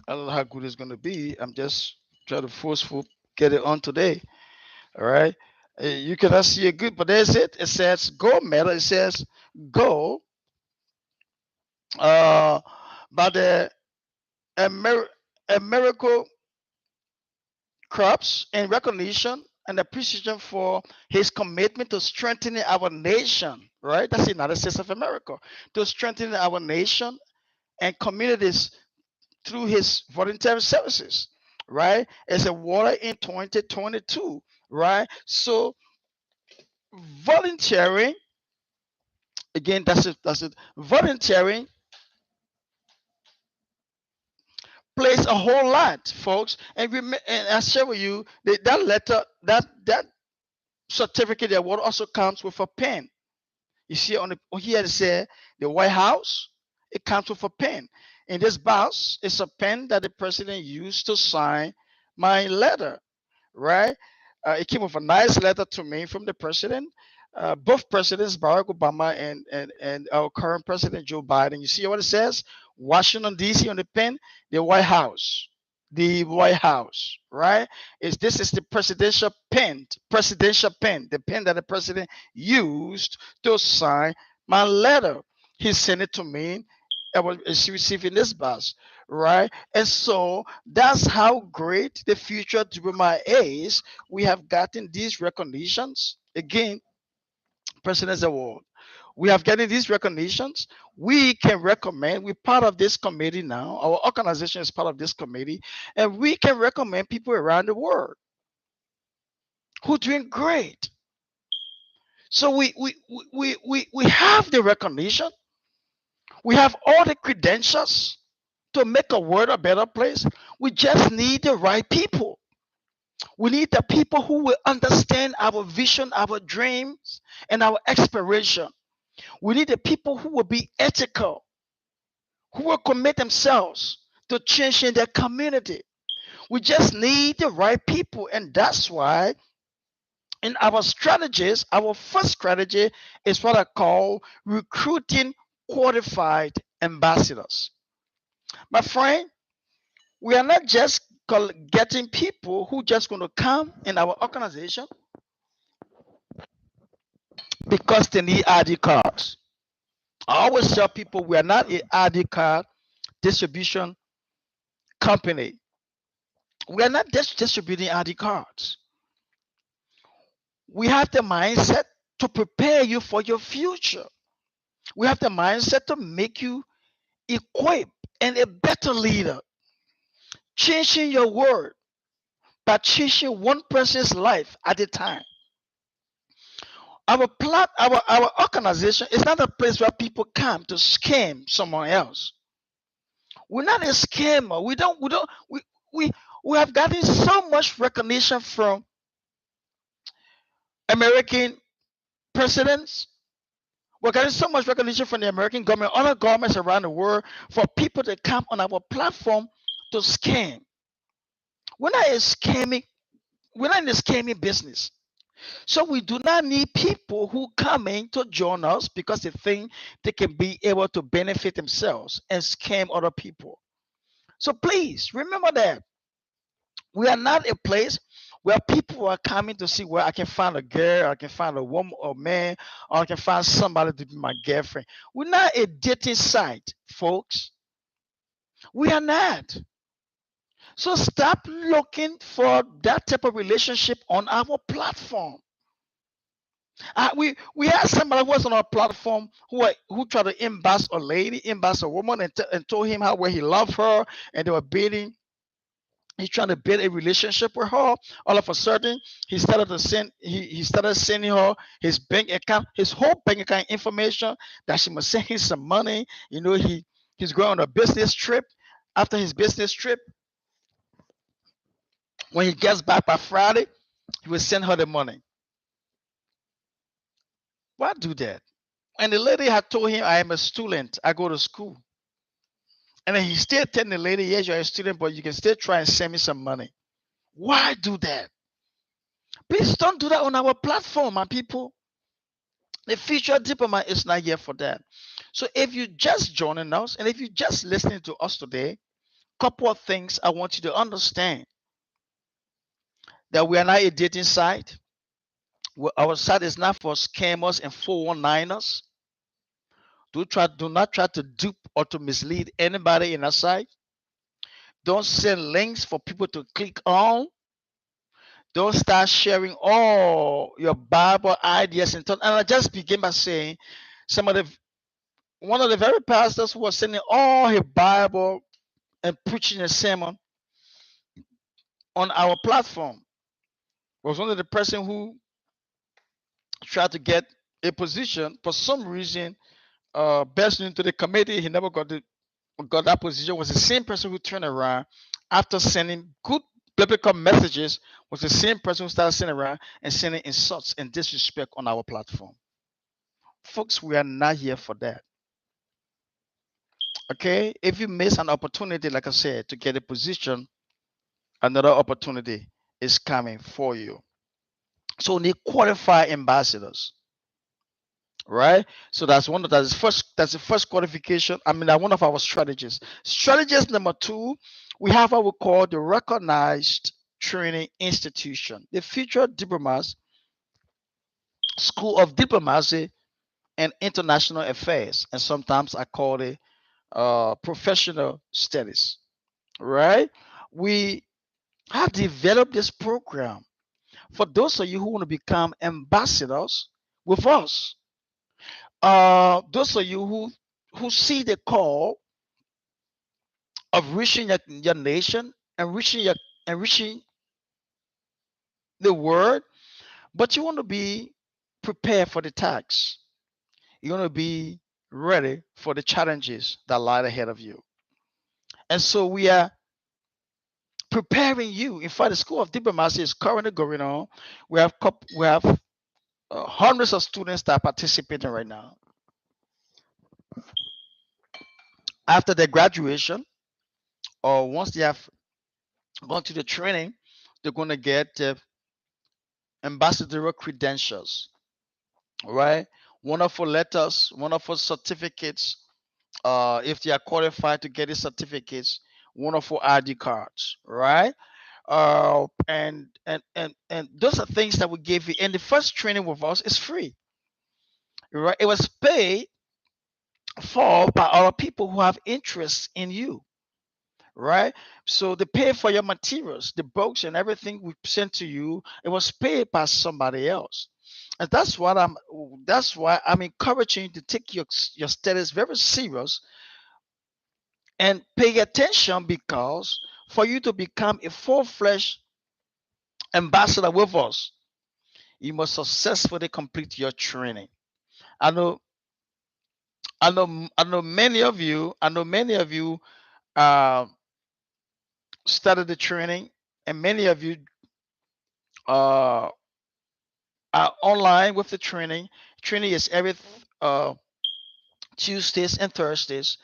I don't know how good it's going to be. I'm just trying to forceful get it on today. All right. You cannot see it good, but there's it. It says gold medal. It says gold uh, by the American crops in recognition and appreciation for his commitment to strengthening our nation, right? That's the United States of America, to strengthening our nation and communities through his voluntary services, right? It's awarded in 2022, right? So volunteering, again, that's it. That's it. Volunteering plays a whole lot, folks. And I share with you that letter, that certificate award also comes with a pen. You see on here it says the White House. It comes with a pen. In this box, it's a pen that the president used to sign my letter, right? It came with a nice letter to me from the president. Both presidents, Barack Obama and our current president, Joe Biden. You see what it says? Washington, D.C. on the pen, the White House. The White House, right? This is the presidential pen, the pen that the president used to sign my letter. He sent it to me. I was receiving this box, right? And so that's how great the future diplomat is. We have gotten these recognitions again President's Award. We have getting these recognitions. We can recommend, we're part of this committee now. Our organization is part of this committee, and we can recommend people around the world who are doing great. So we have the recognition, we have all the credentials to make a world a better place. We just need the right people. We need the people who will understand our vision, our dreams, and our aspiration. We need the people who will be ethical, who will commit themselves to changing their community. We just need the right people. And that's why in our strategies, our first strategy is what I call recruiting qualified ambassadors. My friend, we are not just getting people who just going to come in our organization because they need ID cards. I always tell people we are not an ID card distribution company. We are not just distributing ID cards. We have the mindset to prepare you for your future. We have the mindset to make you equipped and a better leader, changing your world by changing one person's life at a time. Our organization is not a place where people come to scam someone else. We're not a scammer. We we have gotten so much recognition from American presidents. We're getting so much recognition from the American government, other governments around the world for people to come on our platform to scam. We're not a scamming, we're not in the scamming business. So we do not need people who come in to join us because they think they can be able to benefit themselves and scam other people. So please remember that we are not a place where people are coming to see where I can find a girl, I can find a woman or man, or I can find somebody to be my girlfriend. We're not a dating site, folks. We are not. So stop looking for that type of relationship on our platform. We had somebody who was on our platform who tried to embarrass a lady, embarrass a woman, and told him how well he loved her, and they were beating. He's trying to build a relationship with her. All of a sudden, he started sending her his bank account, his whole bank account information that she must send him some money. He's going on a business trip. After his business trip, when he gets back by Friday, he will send her the money. Why do that? And the lady had told him, I am a student, I go to school. And then he still telling the lady, yes, you're a student, but you can still try and send me some money. Why do that? Please don't do that on our platform, my people. The future diplomat is not here for that. So if you just joining us and if you just listening to us today, couple of things I want you to understand. That we are not a dating site. Our site is not for scammers and 419ers. Do not try to dupe or to mislead anybody in our site. Don't send links for people to click on. Don't start sharing all your Bible ideas and I just begin by saying one of the very pastors who was sending all his Bible and preaching a sermon on our platform was one of the person who tried to get a position for some reason. Best into the committee, he never got that position. Was the same person who turned around after sending good biblical messages. Was the same person who started sending around and sending insults and disrespect on our platform. Folks, we are not here for that. Okay, if you miss an opportunity, like I said, to get a position, another opportunity is coming for you. So we need qualified ambassadors, right? So that's the first qualification. I mean, that's one of our strategies. Strategist number two, we have what we call the recognized training institution, the Future Diplomats School of Diplomacy and International Affairs, and sometimes I call it professional studies, right? We have developed this program for those of you who want to become ambassadors. with us. Those of you who see the call of reaching your nation and reaching the word, but you want to be prepared for the tax. You want to be ready for the challenges that lie ahead of you. And so we are preparing you. In fact, the School of Diplomacy is currently going on. We have hundreds of students that are participating right now. After their graduation, or once they have gone to the training, they're going to get ambassadorial credentials, right? Wonderful letters, wonderful certificates. If they are qualified to get the certificates, wonderful ID cards, right? And those are things that we give you. And the first training with us is free, right? It was paid for by our people who have interest in you, right? So they pay for your materials, the books and everything we sent to you. It was paid by somebody else, and That's why I'm encouraging you to take your studies very serious and pay attention, because for you to become a full-fledged ambassador with us, you must successfully complete your training. I know, I know many of you. I know many of you uh, started the training, and many of you uh, are online with the training. Training is every uh, Tuesdays and Thursdays,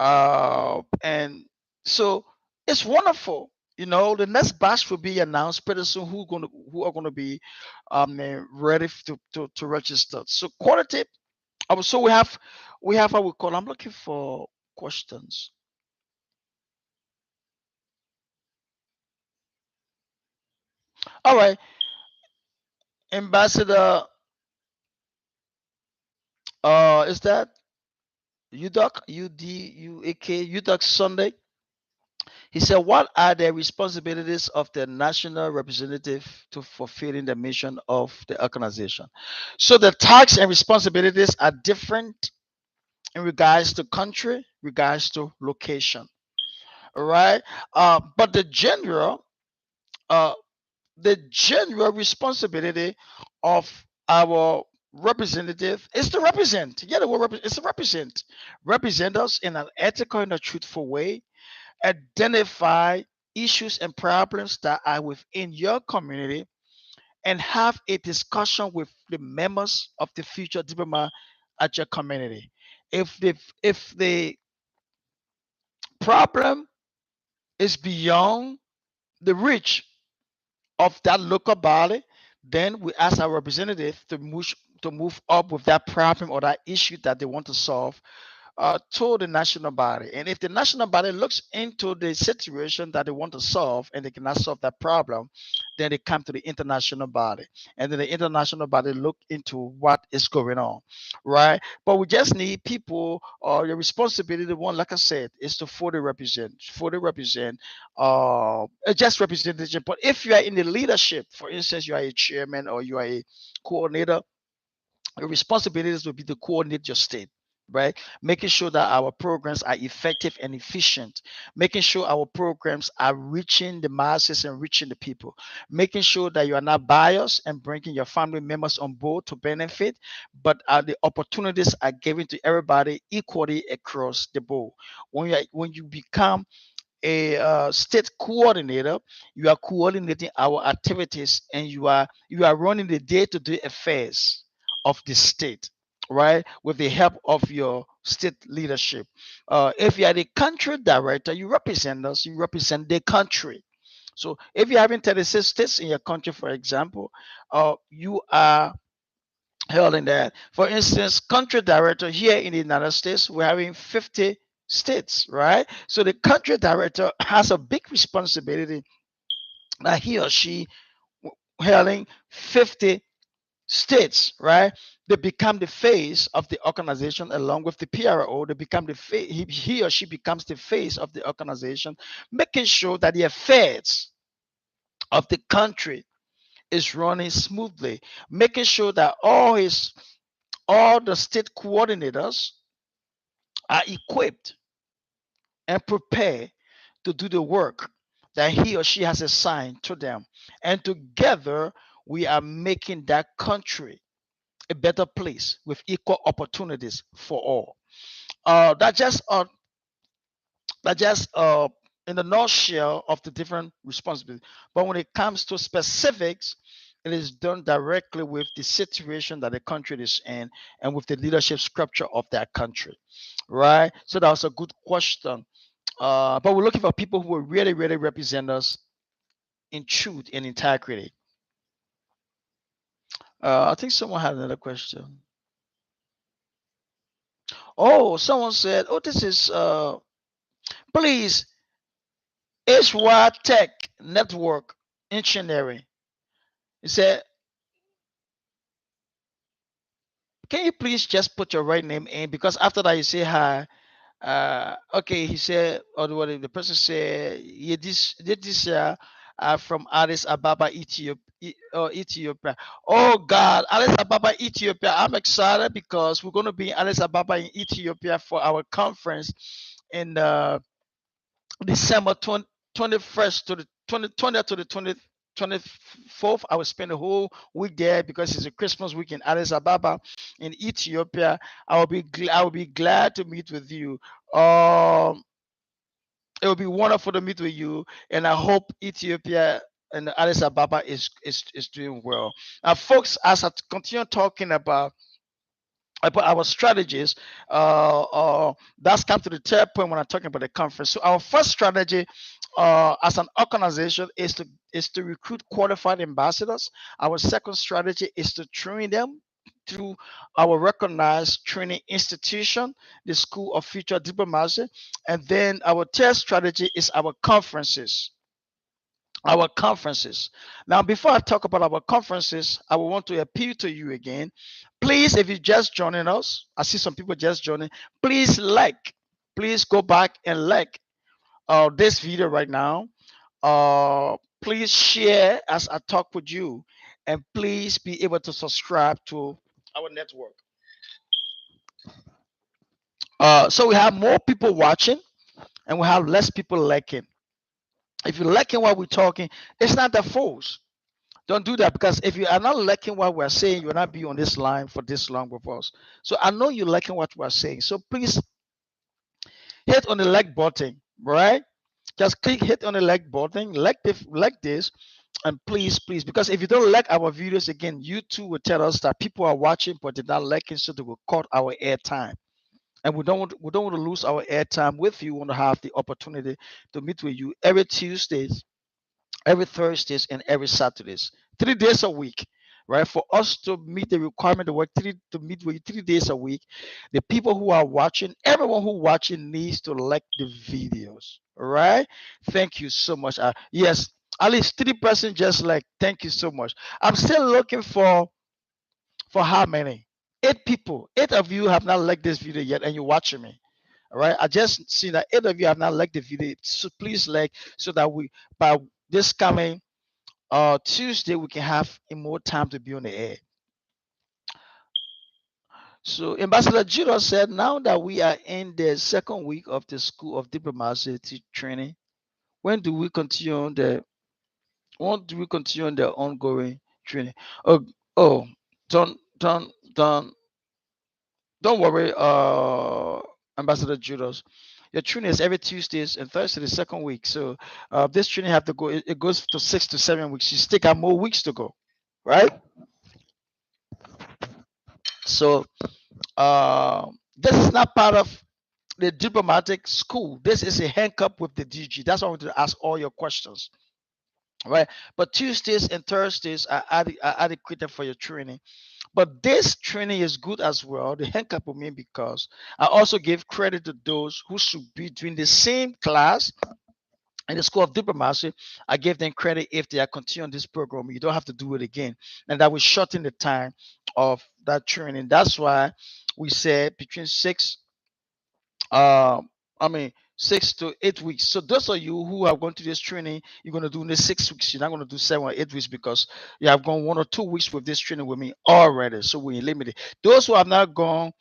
and so it's wonderful. You know, the next batch will be announced pretty soon. Who are gonna be ready to register. So quality. So we have what we call. I'm looking for questions. All right, Ambassador. Is that UDUC? UDUC Sunday? He said, "What are the responsibilities of the national representative to fulfilling the mission of the organization?" So the tasks and responsibilities are different in regards to country, regards to location. All right, but uh, the general responsibility of our representative is to represent. Yeah, the word is to represent us in an ethical and a truthful way, identify issues and problems that are within your community, and have a discussion with the members of the future diplomat at your community. If the problem is beyond the reach of that local body, then we ask our representative to move up with that problem or that issue that they want to solve to the national body. And if the national body looks into the situation that they want to solve and they cannot solve that problem, then they come to the international body. And then the international body look into what is going on, right? But we just need people, or your responsibility, one, like I said, is to fully represent, just representation. But if you are in the leadership, for instance, you are a chairman or you are a coordinator, your responsibilities will be to coordinate your state, right? Making sure that our programs are effective and efficient, making sure our programs are reaching the masses and reaching the people, making sure that you are not biased and bringing your family members on board to benefit, but the opportunities are given to everybody equally across the board. When you become a state coordinator, you are coordinating our activities, and you are running the day-to-day affairs of the state, right, with the help of your state leadership. If you are the country director, you represent us, you represent the country. So if you're having 36 states in your country, for example, you are held in that. For instance, country director here in the United States, we're having 50 states, right? So the country director has a big responsibility that he or she hailing 50 states, right? They become the face of the organization along with the PRO. They become the face, he or she becomes the face of the organization, making sure that the affairs of the country is running smoothly, making sure that all the state coordinators are equipped and prepared to do the work that he or she has assigned to them. And together, we are making that country a better place with equal opportunities for all. Uh, that just uh, that just in the nutshell of the different responsibilities. But when it comes to specifics, it is done directly with the situation that the country is in and with the leadership structure of that country, right? So that was a good question. But we're looking for people who will really, really represent us in truth and integrity. I think someone had another question. Oh, someone said, "Oh, this is please HY Tech Network Engineering." He said, "Can you please just put your right name in? Because after that you say hi." Okay, he said, or what the person said, yeah, this from Addis Ababa, Ethiopia. Oh God, Addis Ababa, Ethiopia. I'm excited because we're going to be in Addis Ababa in Ethiopia for our conference in December 21st to the 20th to the 24th. I will spend the whole week there because it's a Christmas week in Addis Ababa in Ethiopia. I will be glad to meet with you. Um, it will be wonderful to meet with you, and I hope Ethiopia and Addis Ababa is doing well. Now, folks, as I continue talking about our strategies, that's come to the third point when I'm talking about the conference. So our first strategy as an organization is to recruit qualified ambassadors. Our second strategy is to train them through our recognized training institution, the School of Future Diplomacy. And then our third strategy is our conferences. Our conferences. Now, before I talk about our conferences, I will want to appeal to you again. Please, if you're just joining us, I see some people just joining. Please please go back and this video right now. Please share as I talk with you, and please be able to subscribe to our network. So we have more people watching, and we have less people liking. If you're liking what we're talking, it's not the force. Don't do that because if you are not liking what we're saying, you will not be on this line for this long with us. So I know you're liking what we're saying. So please hit on the like button, right? Just hit on the like button, like this, and please, because if you don't like our videos again, YouTube will tell us that people are watching but they're not liking, so they will cut our airtime. And we don't want to lose our airtime with you. We want to have the opportunity to meet with you every Tuesday, every Thursdays, and every Saturdays, 3 days a week, right? For us to meet the requirement to work to meet with you 3 days a week, the people who are watching, everyone who watching needs to like the videos. All right. Thank you so much. Yes, at least 3% just like. Thank you so much. I'm still looking for how many? 8 people. 8 of you have not liked this video yet, and you're watching me. All right. I just see that 8 of you have not liked the video. So please like so that we by this coming Tuesday we can have more time to be on the air. So Ambassador Judah said, now that we are in the second week of the School of Diplomacy training, when do we continue on the ongoing training? Oh, oh, don't don't don't don't worry, Ambassador Judas. Your training is every Tuesdays and Thursday, the second week. So this training have to go. It goes to 6 to 7 weeks. You still got more weeks to go, right? So this is not part of the diplomatic school. This is a handcuff with the DG. That's why I want to ask all your questions, right? But Tuesdays and Thursdays are adequate for your training. But this training is good as well. The handcuff will mean because I also give credit to those who should be doing the same class in the School of Diplomacy. I give them credit if they are continuing this program. You don't have to do it again, and that will shorten the time of that training. That's why we said between six. I mean 6 to 8 weeks. So those of you who are going to this training, you're going to do in the 6 weeks. You're not going to do 7 or 8 weeks because you have gone 1 or 2 weeks with this training with me already. So we're limited. Those who have not gone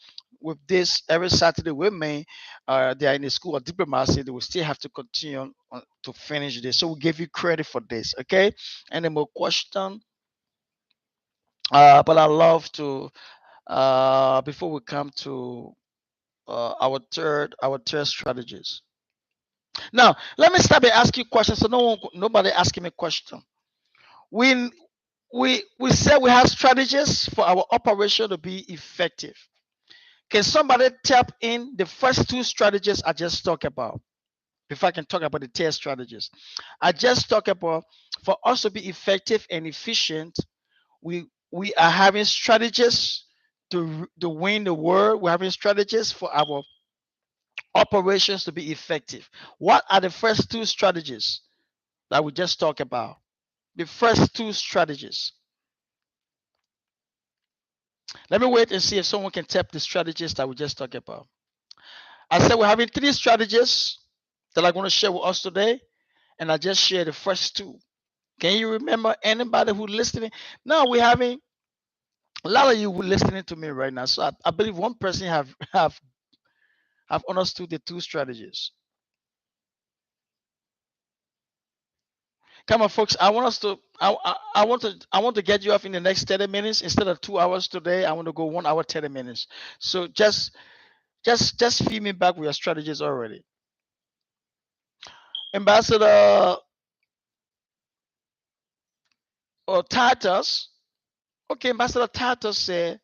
with this every Saturday with me, they are in the school of diplomacy. They will still have to continue to finish this. So we give you credit for this, okay? Any more question? But I love to before we come to our third strategies. Now, let me start by asking you questions. So nobody asking me question. We we said we have strategies for our operation to be effective. Can somebody tap in the first two strategies I just talked about? Before I can talk about the third strategies, I just talked about for us to be effective and efficient. We are having strategies to win the war. We're having strategies for our operations to be effective. What are the first two strategies that we just talked about? The first two strategies. Let me wait and see if someone can tap the strategies that we just talked about. I said we're having three strategies that I'm going to share with us today, and I just shared the first two. Can you remember anybody who listening? Now we're having a lot of you who listening to me right now. So I believe one person have understood the two strategies. Come on, folks. I want us to. I want to get you off in the next 30 minutes instead of 2 hours today. I want to go 1 hour 30 minutes. So just feed me back with your strategies already. Ambassador or Titus. Okay, Ambassador Titus said.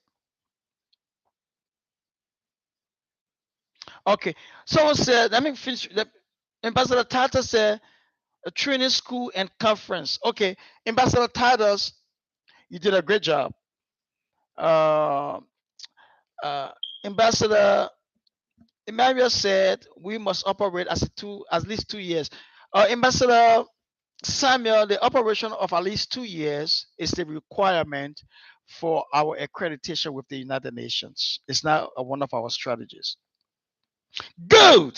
Okay, someone said. Let me finish. Ambassador Titus said a training school and conference. Okay, Ambassador Titus, you did a great job. Uh, uh, Ambassador Emmanuel said we must operate as at least 2 years. Ambassador Samuel, the operation of at least 2 years is the requirement for our accreditation with the United Nations. It's now one of our strategies. Good.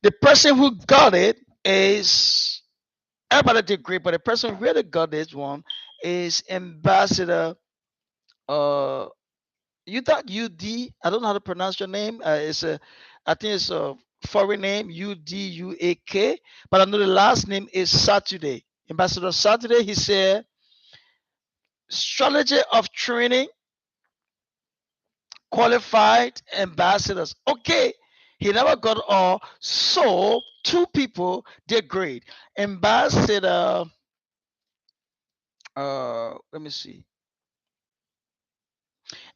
The person who got it is everybody did great, but the person who really got this one is Ambassador uh you thought UD. I don't know how to pronounce your name. I think it's a foreign name, UDUAK, but I know the last name is Saturday. Ambassador Saturday, he said, strategy of training qualified ambassadors. Okay, he never got all. So two people did great. Ambassador, let me see.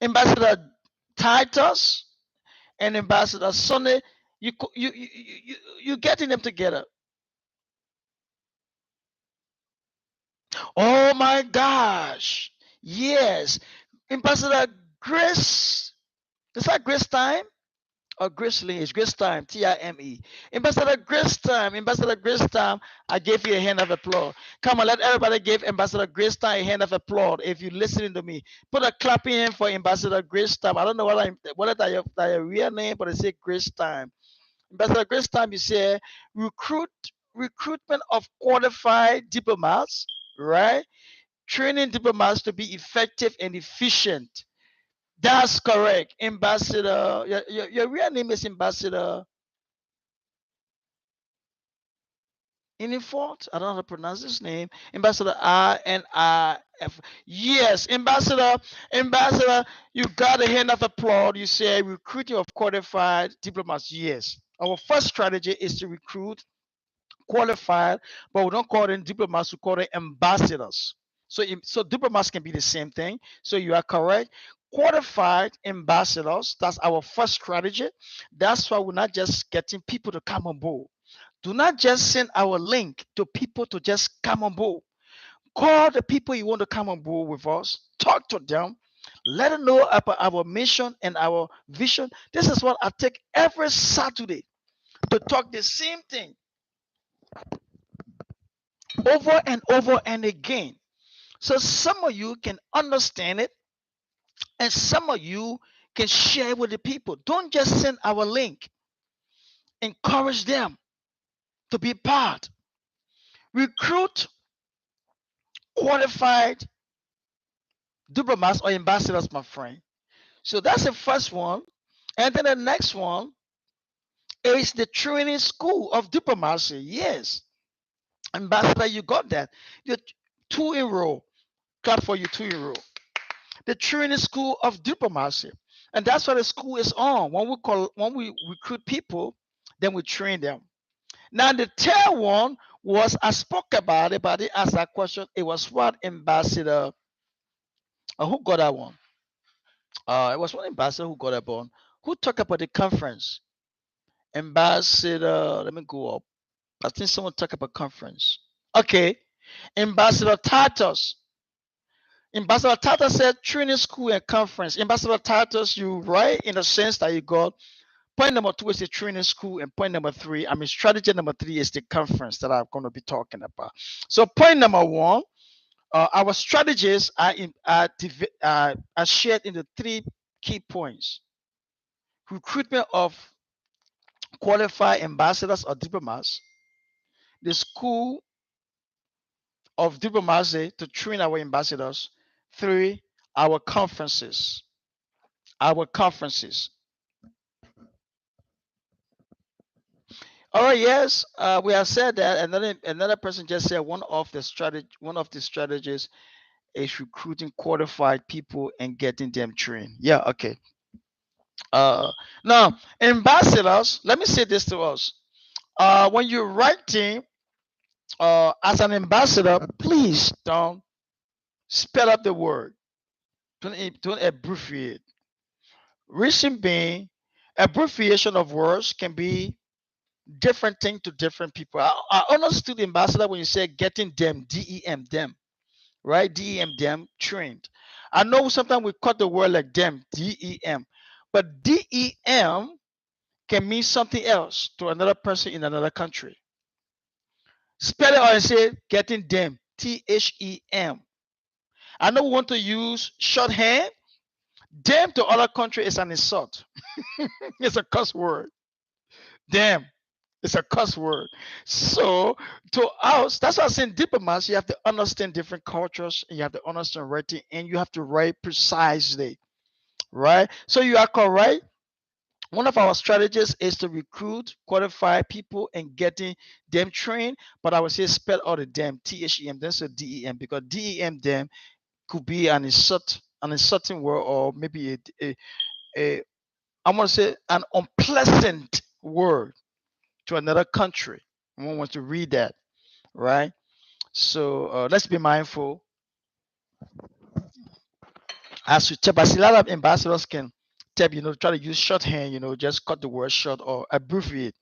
Ambassador Titus and Ambassador Sonny, you getting them together. Oh my gosh. Yes. Ambassador Grace. Is that Grace Time? Or Graceling? It's Grace Time. Time. Ambassador Grace Time. Ambassador Grace Time. I gave you a hand of applause. Come on, let everybody give Ambassador Grace Time a hand of applause if you're listening to me. Put a clapping in for Ambassador Grace Time. I don't know what that your real name, but it say Grace Time. Ambassador Grace Time, you say recruitment of qualified diplomats, right? Training diplomats to be effective and efficient. That's correct. Ambassador, your real name is Ambassador Inifort. I don't know how to pronounce his name. Ambassador INIF. Yes, Ambassador, you got a hand of applause. You say recruiting of qualified diplomats. Yes. Our first strategy is to recruit qualified, but we don't call them diplomats, we call them ambassadors. So diplomats can be the same thing. So you are correct. Qualified ambassadors, that's our first strategy. That's why we're not just getting people to come on board. Do not just send our link to people to just come on board. Call the people you want to come on board with us, talk to them, let them know about our mission and our vision. This is what I take every Saturday to talk the same thing over and over and again. So some of you can understand it and some of you can share with the people. Don't just send our link. Encourage them. to be part. Recruit qualified diplomats or ambassadors, my friend. So that's the first one. And then the next one is the training school of diplomacy. Yes, ambassador, you got that. The two in row. Clap for you, two in row. The training school of diplomacy. And that's what the school is on. When we recruit people, then we train them. Now the third one was I spoke about it, but I didn't ask that question. It was what ambassador who got that one? It was one ambassador who got that one. Who talked about the conference? Ambassador, let me go up. I think someone talked about conference. Okay, Ambassador Tatos. Ambassador Tatos said training school and conference. Ambassador Tatos, you right in the sense that you got point number two is the training school, and point number three, I mean, strategy number three is the conference that I'm going to be talking about. So, point number one, our strategies are shared into three key points: recruitment of qualified ambassadors or diplomats, the school of diplomacy to train our ambassadors, three, our conferences. Our conferences. All right, yes, we have said that. Another person just said one of the strategies is recruiting qualified people and getting them trained. Yeah, okay. Uh, Now ambassadors. Let me say this to us. When you're writing as an ambassador, please don't spell up the word. Don't abbreviate. Reason being, abbreviation of words can be different thing to different people. I understood ambassador when you say getting them, DEM, them, right? DEM, them, trained. I know sometimes we cut the word like them, DEM, but DEM can mean something else to another person in another country. Spell it out and say getting them, THEM. I know we want to use shorthand. Them to other country is an insult. It's a cuss word. Damn. It's a cuss word. So to us, that's why I'm saying diplomats, you have to understand different cultures, and you have to understand writing, and you have to write precisely, right? So you are correct. One of our strategies is to recruit qualified people and getting them trained. But I would say spell out the them, THEM, then so DEM, because DEM them could be an insulting word, or maybe a I'm gonna say an unpleasant word to another country. We want to read that, right? So let's be mindful as we tap. As a lot of ambassadors can tap, try to use shorthand, just cut the word short or abbreviate.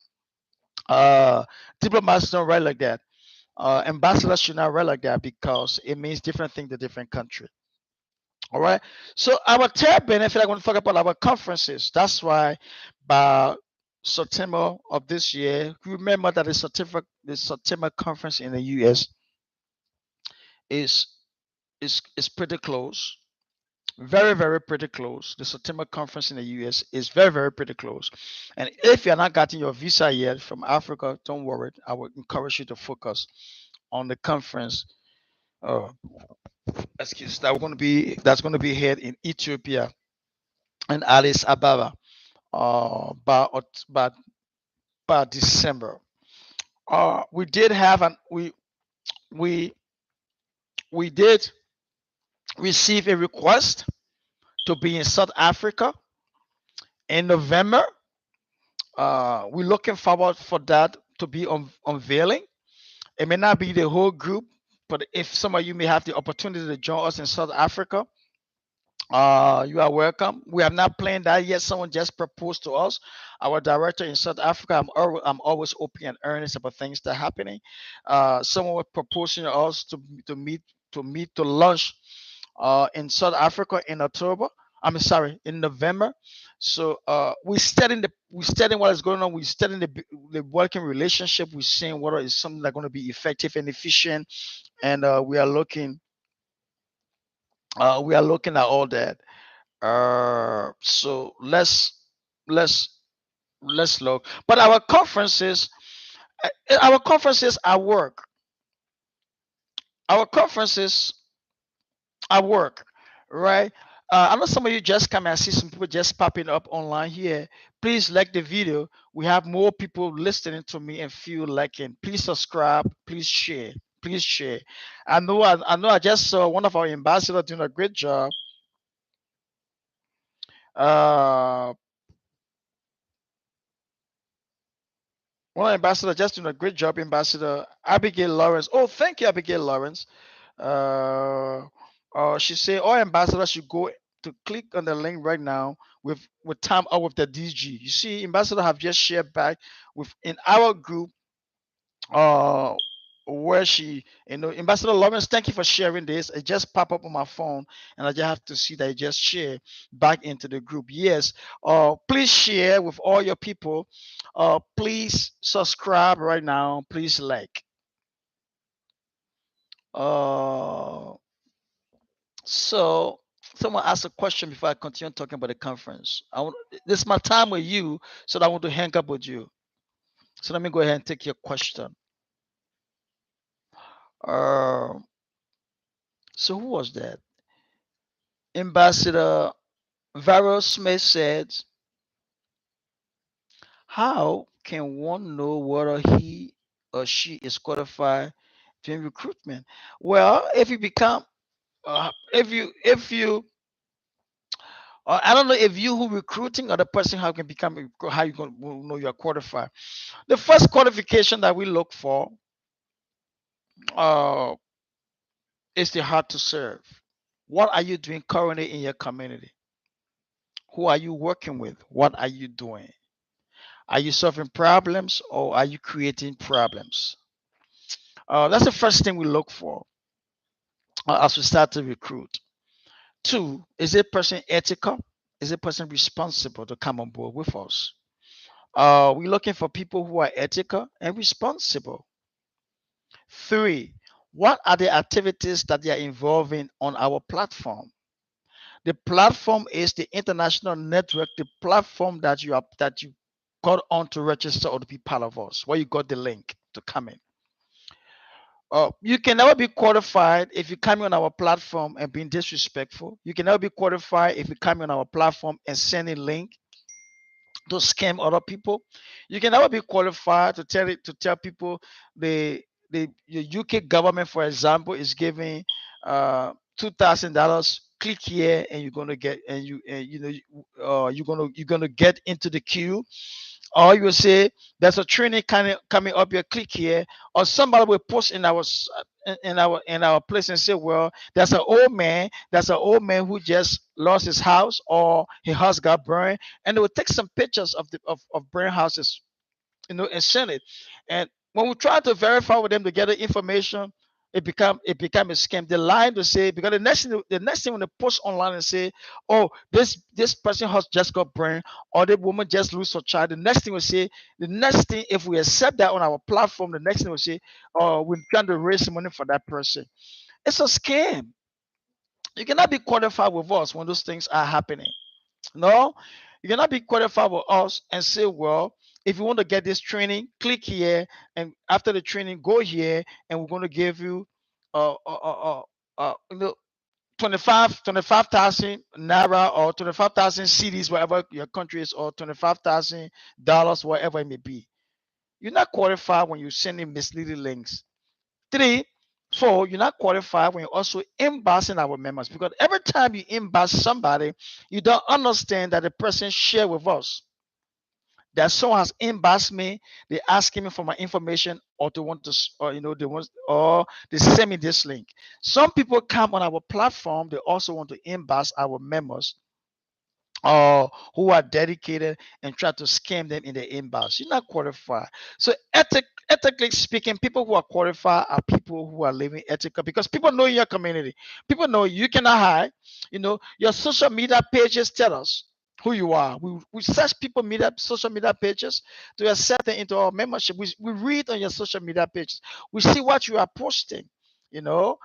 Uh, Diplomats don't write like that. Ambassadors should not write like that because it means different thing to different country. All right. So our third benefit, I'm going to talk about our conferences. That's why by September of this year, remember that the September conference in the US is is pretty close. Very, very pretty close. The September conference in the US is very, very pretty close. And if you're not getting your visa yet from Africa, don't worry. I would encourage you to focus on the conference. Uh, excuse that's going to be held in Ethiopia and Addis Ababa. By December. We did have an we we did receive a request to be in South Africa in November. We're looking forward for that to be unveiling. It may not be the whole group, but if some of you may have the opportunity to join us in South Africa, you are welcome. We have not planned that yet. Someone just proposed to us. Our director in South Africa. I'm always open and earnest about things that are happening. Someone was proposing to us to launch in South Africa in October. I'm sorry, in November. So we're studying what is going on. We're studying the working relationship. We're seeing what is something that's going to be effective and efficient, and we are looking at all that. So let's look. But our conferences, Our conferences at work. Our conferences at work, right? I know some of you just come and see some people just popping up online here. Please like the video. We have more people listening to me and feel liking. Please subscribe. Please share. Please share. I know. I just saw one of our ambassadors doing a great job. Uh, One ambassador just doing a great job. Ambassador Abigail Lawrence. Oh, thank you, Abigail Lawrence. Uh, she said all ambassadors should go to click on the link right now with time out with the DG. You see, ambassador have just shared back with in our group. Uh, where Ambassador Lawrence, thank you for sharing this. It just popped up on my phone, and I just have to see that it just share back into the group. Yes. Please share with all your people. Please subscribe right now. Please like. Uh, So someone asked a question before I continue talking about the conference. This is my time with you, so I want to hang up with you. So let me go ahead and take your question. Uh, so who was that? Ambassador Varro Smith said, "How can one know whether he or she is qualified to recruitment?" Well, if you, I don't know if you who recruiting or the person how can become how you gonna know you're qualified. The first qualification that we look for uh, is the heart to serve. What are you doing currently in your community? Who are you working with? What are you doing? Are you solving problems or are you creating problems? That's the first thing we look for as we start to recruit. Two, is a person ethical? Is a person responsible to come on board with us? We're looking for people who are ethical and responsible. Three, what are the activities that they are involving on our platform? The platform is the international network, the platform that you got on to register or to be part of us, where you got the link to come in. You can never be qualified if you come on our platform and being disrespectful. You can never be qualified if you come on our platform and sending link to scam other people. You can never be qualified to tell people the UK government, for example, is giving $2,000. Click here, and you're gonna get into the queue. Or you will say there's a training kind of coming up here. Click here, or somebody will post in our place and say, well, there's an old man who just lost his house or his house got burned, and they will take some pictures of burned houses, and send it. And when we try to verify with them to get the information, it become a scam. They lie to say, because the next thing when they post online and say, oh, this person has just got burned, or the woman just lose her child. The next thing if we accept that on our platform, the next thing we say, oh, we're trying to raise money for that person. It's a scam. You cannot be qualified with us when those things are happening. No, you cannot be qualified with us and say, well, if you want to get this training, click here, and after the training, go here, and we're going to give you, uh, uh, uh, uh, 25,000 naira or 25,000 CDs, wherever your country is, or $25,000, wherever it may be. You're not qualified when you're sending misleading links. Three, four, you're not qualified when you're also embossing our members, because every time you emboss somebody, you don't understand that the person share with us that someone has embossed me. They asking me for my information, or they want to, or they want, or they send me this link. Some people come on our platform. They also want to emboss our members, who are dedicated, and try to scam them in the inbox. You're not qualified. So ethically speaking, people who are qualified are people who are living ethical, because people know your community. People know you cannot hide. Your social media pages tell us who you are. We search people social media pages to accept them into our membership. We read on your social media pages. We see what you are posting. You know,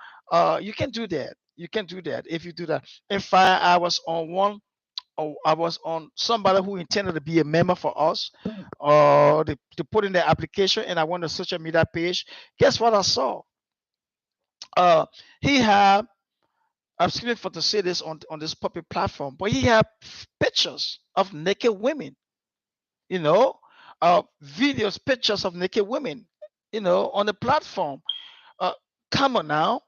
you can do that. You can do that if you do that in 5 hours on one I was on somebody who intended to be a member for us, they put in their application, and I went to social media page. Guess what I saw? Uh, he had, I'm excuse me for to say this on this public platform, but he had pictures of naked women, you know, videos, pictures of naked women, on the platform. Uh, Come on now,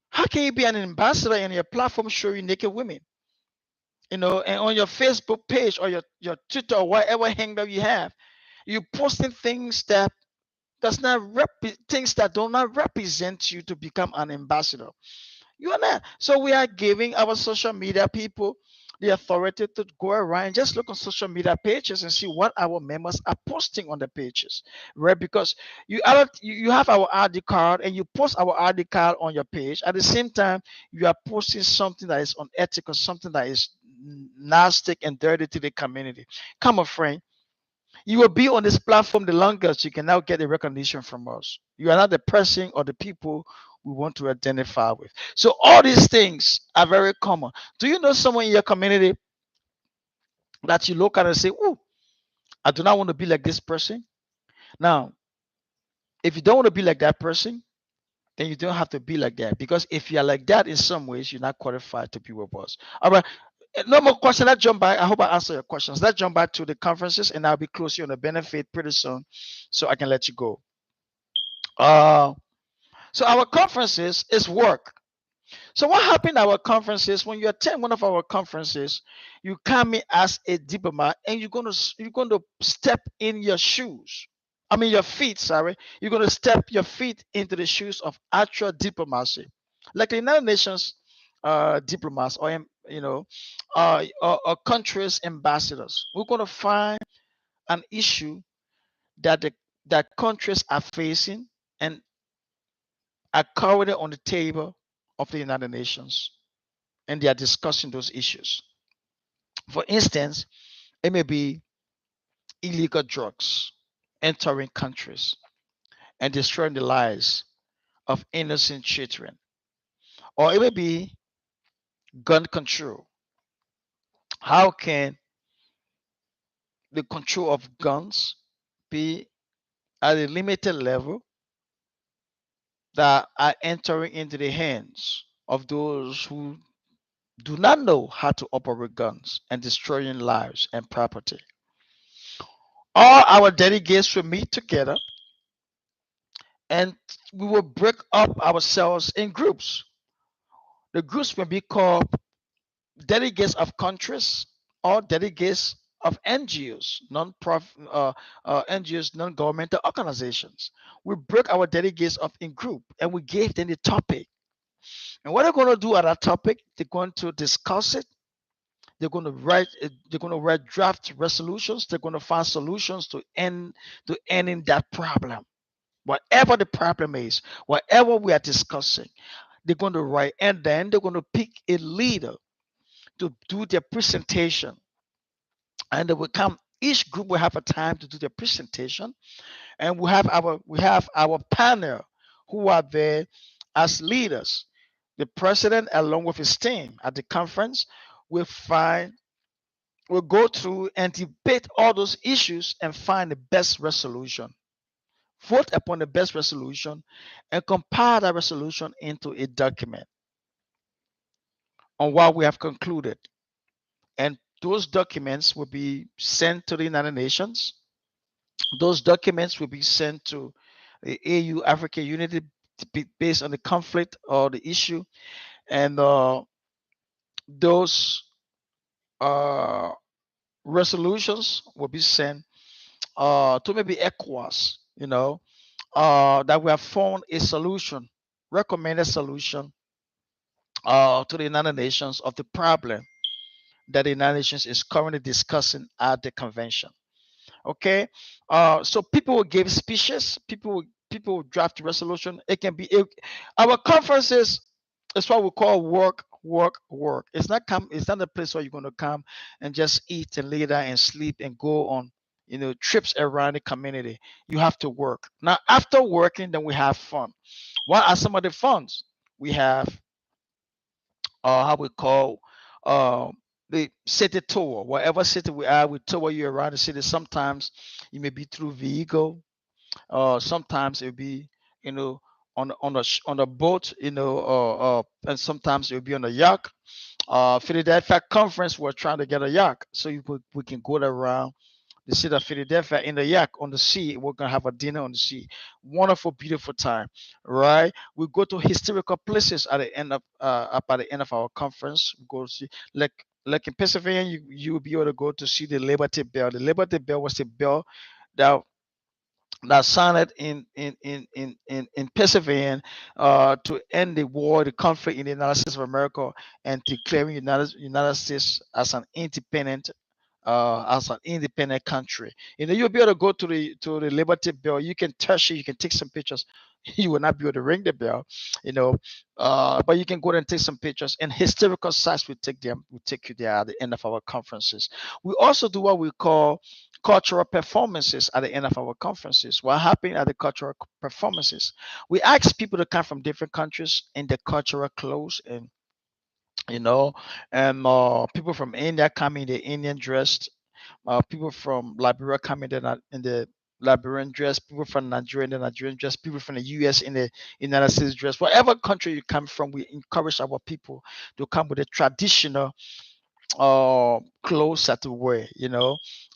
how can you be an ambassador and your platform showing naked women? And on your Facebook page or your Twitter or whatever hangout you have, you posting things that things that do not represent you to become an ambassador. You are not. So we are giving our social media people the authority to go around and just look on social media pages and see what our members are posting on the pages, right? Because you have our ID card and you post our ID card on your page. At the same time, you are posting something that is unethical, something that is nasty and dirty to the community. Come on, friend. You will be on this platform the longest. You can now get the recognition from us. You are not the person or the people we want to identify with. So all these things are very common. Do you know someone in your community that you look at and say, "Oh, I do not want to be like this person"? Now, if you don't want to be like that person, then you don't have to be like that. Because if you are like that in some ways, you're not qualified to be with us. All right. No more questions. Let's jump back. I hope I answer your questions. Let's jump back to the conferences, and I'll be closing on the benefit pretty soon, so I can let you go. Uh, so our conferences is work. So what happened at our conferences? When you attend one of our conferences, you come in as a diplomat, and you're going to step in your shoes. I mean your feet. Sorry, you're going to step your feet into the shoes of actual diplomacy, like the United Nations diplomats, or or countries ambassadors. We're going to find an issue that that countries are facing, and are currently on the table of the United Nations, and they are discussing those issues. For instance, it may be illegal drugs entering countries and destroying the lives of innocent children, or it may be gun control. How can the control of guns be at a limited level that are entering into the hands of those who do not know how to operate guns and destroying lives and property? All our delegates will meet together, and we will break up ourselves in groups. The groups will be called delegates of countries or delegates of NGOs, non-profit NGOs, non-governmental organizations. We break our delegates up in group, and we gave them the topic. And what they're going to do at that topic, they're going to discuss it. They're going to write draft resolutions. They're going to find solutions to ending that problem. Whatever the problem is, whatever we are discussing, they're going to write, and then they're going to pick a leader to do their presentation. And they will come. Each group will have a time to do their presentation, and we have our panel who are there as leaders. The president, along with his team at the conference, will find will go through and debate all those issues and find the best resolution. Vote upon the best resolution and compile that resolution into a document on what we have concluded. And those documents will be sent to the United Nations. Those documents will be sent to the AU, African Unity, based on the conflict or the issue. And those uh, resolutions will be sent to maybe ECOWAS, that we have found a solution, recommended solution to the United Nations of the problem that the United Nations is currently discussing at the convention. Okay, so people will give speeches. People will draft resolution. Our conferences is what we call work, work, work. It's not a place where you're going to come and just eat and lay down and sleep and go on trips around the community. You have to work. Now after working, then we have fun. What are some of the funs? We have how we call. the city tour. Whatever city we are, we tour you around the city. Sometimes it may be through vehicle, sometimes it'll be, you know, on a boat, and sometimes it'll be on a yacht. Philadelphia conference, we're trying to get a yacht, so we can go around the city of Philadelphia in the yacht on the sea. We're gonna have a dinner on the sea. Wonderful, beautiful time, right? We go to historical places at the end of up at the end of our conference. We go see, like in Pennsylvania, you will be able to go to see the Liberty Bell. The Liberty Bell was a bell that sounded in Pennsylvania, to end the war, the conflict in the United States of America, and declaring United States as an independent country. You'll be able to go to the Liberty Bell. You can touch it. You can take some pictures. You will not be able to ring the bell, you know, but you can go there and take some pictures. And historical sites, we take you there at the end of our conferences. We also do what we call cultural performances at the end of our conferences. What happened at the cultural performances? We ask people to come from different countries in the cultural clothes, and you know, and people from India come in the Indian dress, people from Liberia come in the Liberian dress, people from Nigeria in the Nigerian dress, people from the US in the United States dress. Whatever country you come from, we encourage our people to come with a traditional clothes that we wear,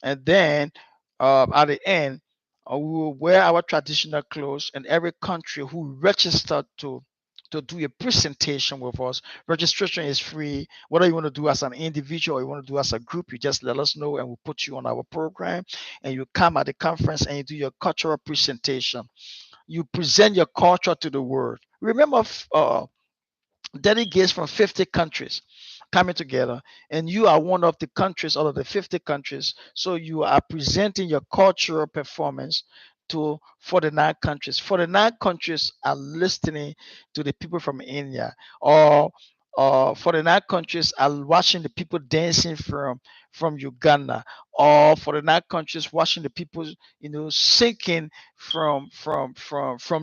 and then at the end, we will wear our traditional clothes, and every country who registered to do a presentation with us. Registration is free. Whether you want to do as an individual or you want to do as a group, you just let us know and we'll put you on our program. And you come at the conference and you do your cultural presentation. You present your culture to the world. Remember, delegates from 50 countries coming together, and you are one of the countries out of the 50 countries, so you are presenting your cultural performance to 49 countries. 49 countries are listening to the people from India, or 49 countries are watching the people dancing from Uganda, or 49 countries watching the people, singing from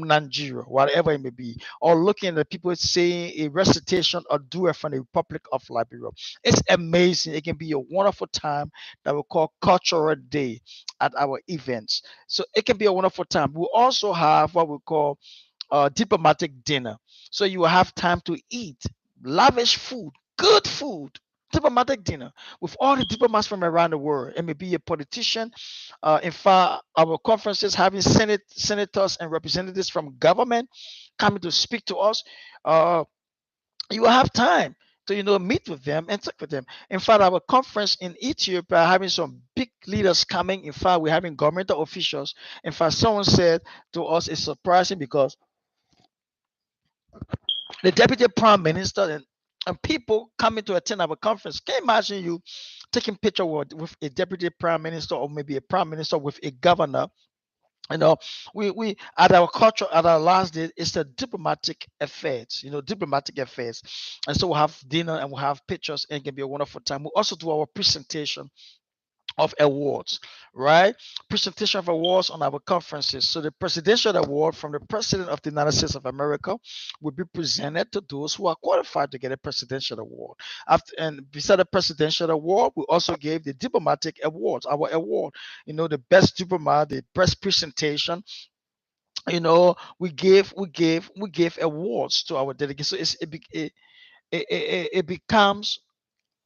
Nigeria, whatever it may be, or looking at the people saying a recitation or duet from the Republic of Liberia. It's amazing. It can be a wonderful time that we call Cultural Day at our events. So it can be a wonderful time. We also have what we call diplomatic dinner. So you will have time to eat lavish food, good food. Diplomatic dinner with all the diplomats from around the world. It may be a politician. In fact, our conferences having senators and representatives from government coming to speak to us. Uh, you will have time to meet with them and talk with them. In fact, our conference in Ethiopia having some big leaders coming. In fact, we're having governmental officials. In fact, someone said to us, it's surprising because the deputy prime minister and people coming to attend our conference. Can you imagine you taking picture with a deputy prime minister, or maybe a prime minister with a governor? you know we at our culture, at our last day, it's the diplomatic affairs, diplomatic affairs. And so we'll have dinner and we'll have pictures, and it can be a wonderful time. We also do our presentation of awards, right? Presentation of awards on our conferences. So the presidential award from the President of the United States of America will be presented to those who are qualified to get a presidential award. And beside the presidential award, we also gave the diplomatic awards, our award, the best diplomat, the best presentation. We gave awards to our delegates. So it becomes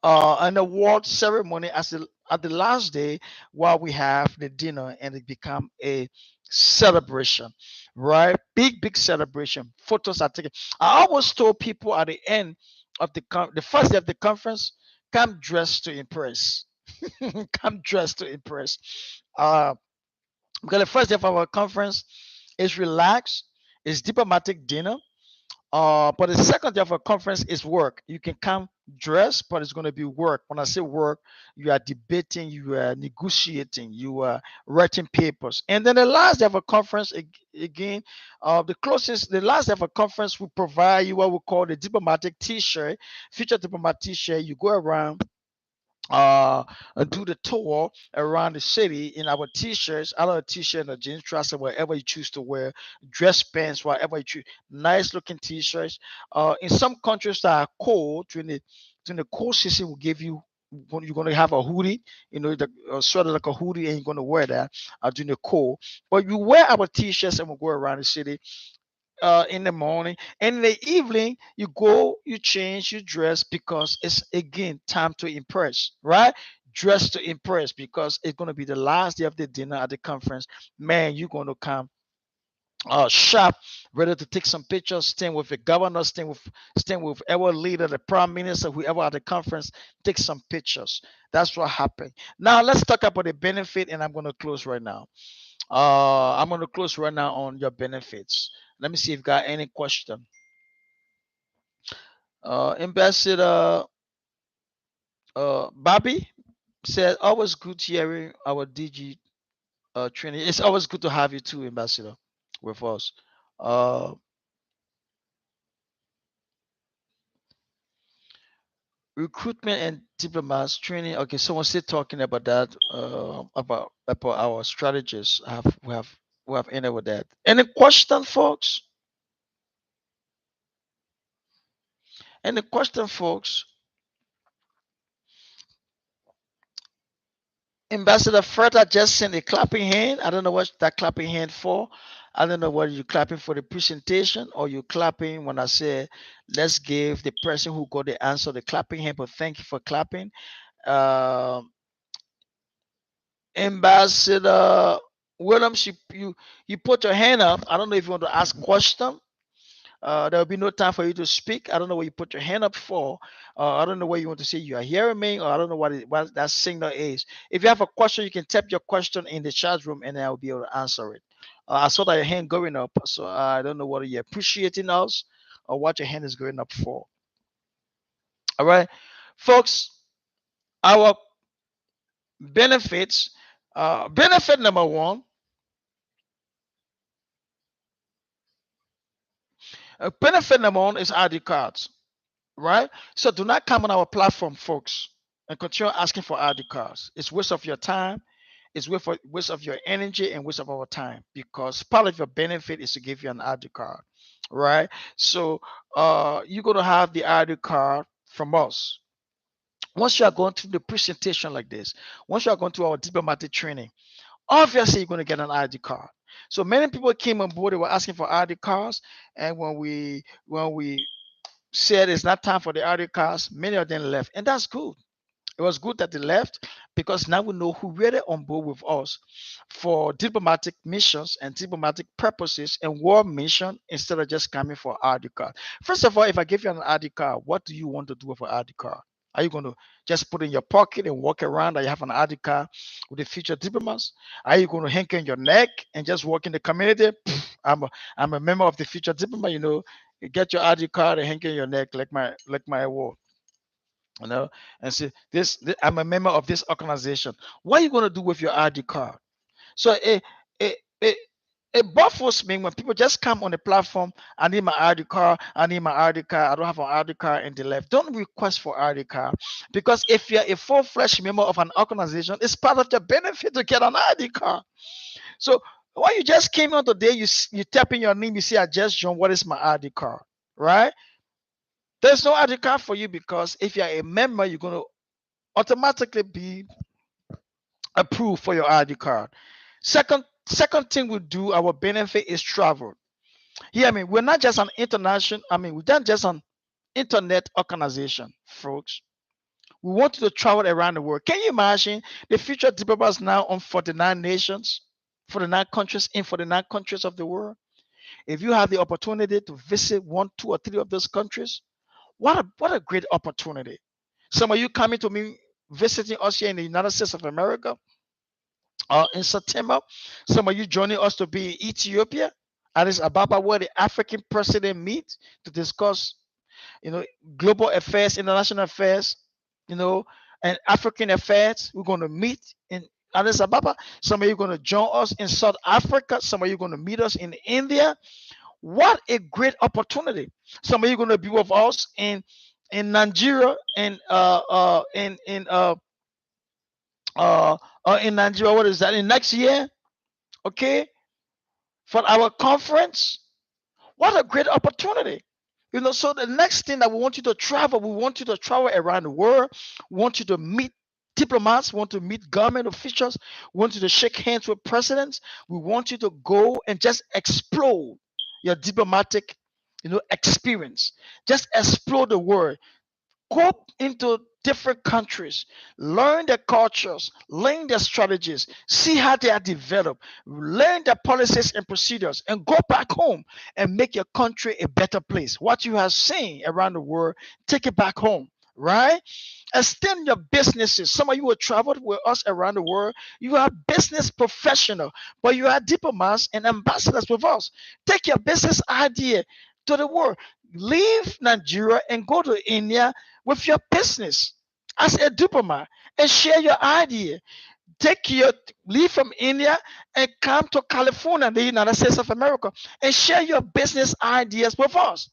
an award ceremony at the last day, while we have the dinner, and it become a celebration, right? Big celebration. Photos are taken. I always told people at the end of the first day of the conference, come dressed to impress. Come dressed to impress. Uh, because the first day of our conference is relaxed, it's diplomatic dinner, but the second day of a conference is work. You can come dressed, but it's going to be work. When I say work, you are debating, you are negotiating, you are writing papers. And then the last day of a conference, again, the last day of a conference will provide you what we call the diplomatic T-shirt, future diplomat T-shirt. You go around uh do the tour around the city in our t-shirts, either a t-shirt or jeans trouser, whatever you choose to wear, dress pants, whatever you choose, nice looking t-shirts. In some countries that are cold, during the cold season, will give you you're gonna have a hoodie, the sweater like a hoodie, and you're gonna wear that during the cold. But you wear our t-shirts and we go around the city in the morning, and in the evening you go, you change, you dress, because it's again time to impress, right? Dress to impress, because it's gonna be the last day of the dinner at the conference. Man, you're gonna come sharp, ready to take some pictures, stand with the governor, stand with our leader, the prime minister, whoever at the conference, take some pictures. That's what happened. Now let's talk about the benefit, and I'm gonna close right now. I'm gonna close right now on your benefits. Let me see if you got any question. Ambassador Bobby said, always good hearing our DG training. It's always good to have you too, Ambassador, with us. Uh, Recruitment and diplomats training. Okay, someone still talking about that. About our strategies. We have ended with that. Any question, folks? Any question, folks? Ambassador Further just sent a clapping hand. I don't know what that clapping hand for. I don't know whether you're clapping for the presentation or you're clapping when I say let's give the person who got the answer the clapping hand. But thank you for clapping. Um Ambassador Williams, you put your hand up. I don't know if you want to ask question. There will be no time for you to speak. I don't know what you put your hand up for. I don't know what you want to say. You are hearing me, or I don't know what that signal is. If you have a question, you can type your question in the chat room, and I'll be able to answer it. I saw that your hand going up, so I don't know whether you're appreciating us or what your hand is going up for. All right, folks. Our benefits. Benefit number one. Benefit number one is ID cards, right? So do not come on our platform, folks, and continue asking for ID cards. It's waste of your time. It's waste of your energy and waste of our time, because part of your benefit is to give you an ID card, right? So you're going to have the ID card from us. Once you are going through the presentation like this, once you are going through our diplomatic training, obviously you're going to get an ID card. So many people came on board, they were asking for ID cards, and when we said it's not time for the ID cards, many of them left, and that's good. It was good that they left, because now we know who really on board with us for diplomatic missions and diplomatic purposes and war mission, instead of just coming for ID card. First of all, if I give you an ID card, what do you want to do with an ID card? Are you going to just put it in your pocket and walk around that you have an ID card with the future diplomats? Are you going to hang in your neck and just walk in the community? I'm a member of the future diplomat. You get your ID card and hang in your neck like my award, and say I'm a member of this organization. What are you going to do with your ID card? So it, it baffles me when people just come on the platform. I need my ID card. I need my ID card. I don't have an ID card in the left. Don't request for ID card, because if you're a full-fledged member of an organization, it's part of your benefit to get an ID card. So when you just came on today, you tap in your name, you say I just joined. What is my ID card? Right? There's no ID card for you, because if you're a member, you're going to automatically be approved for your ID card. Second thing we do, our benefit is travel. Yeah, I mean, we're not just an international, we're not just an internet organization, folks. We want you to travel around the world. Can you imagine the future diplomats now on 49 nations, 49 countries in 49 countries of the world? If you have the opportunity to visit one, two, or three of those countries, what a great opportunity. Some of you coming to me visiting us here in the United States of America in September. Some of you joining us to be in Ethiopia, Addis Ababa, where the African president meet to discuss, you know, global affairs, international affairs, you know, and African affairs. We're going to meet in Addis Ababa. Some of you are going to join us in South Africa. Some of you are going to meet us in India. What a great opportunity! Some of you are going to be with us in Nigeria and in Nigeria. What is that? In next year, okay, for our conference. What a great opportunity! So the next thing that we want you to travel, we want you to travel around the world. We want you to meet diplomats, we want to meet government officials, we want you to shake hands with presidents. We want you to go and just explore your diplomatic, experience. Just explore the world. Go into different countries, learn their cultures, learn their strategies, see how they are developed, learn their policies and procedures, and go back home and make your country a better place. What you have seen around the world, take it back home, right? Extend your businesses. Some of you will travel with us around the world. You are business professional, but you are diplomats and ambassadors with us. Take your business idea to the world. Leave Nigeria and go to India with your business as a diplomat and share your idea. Leave from India and come to California, the United States of America, and share your business ideas with us.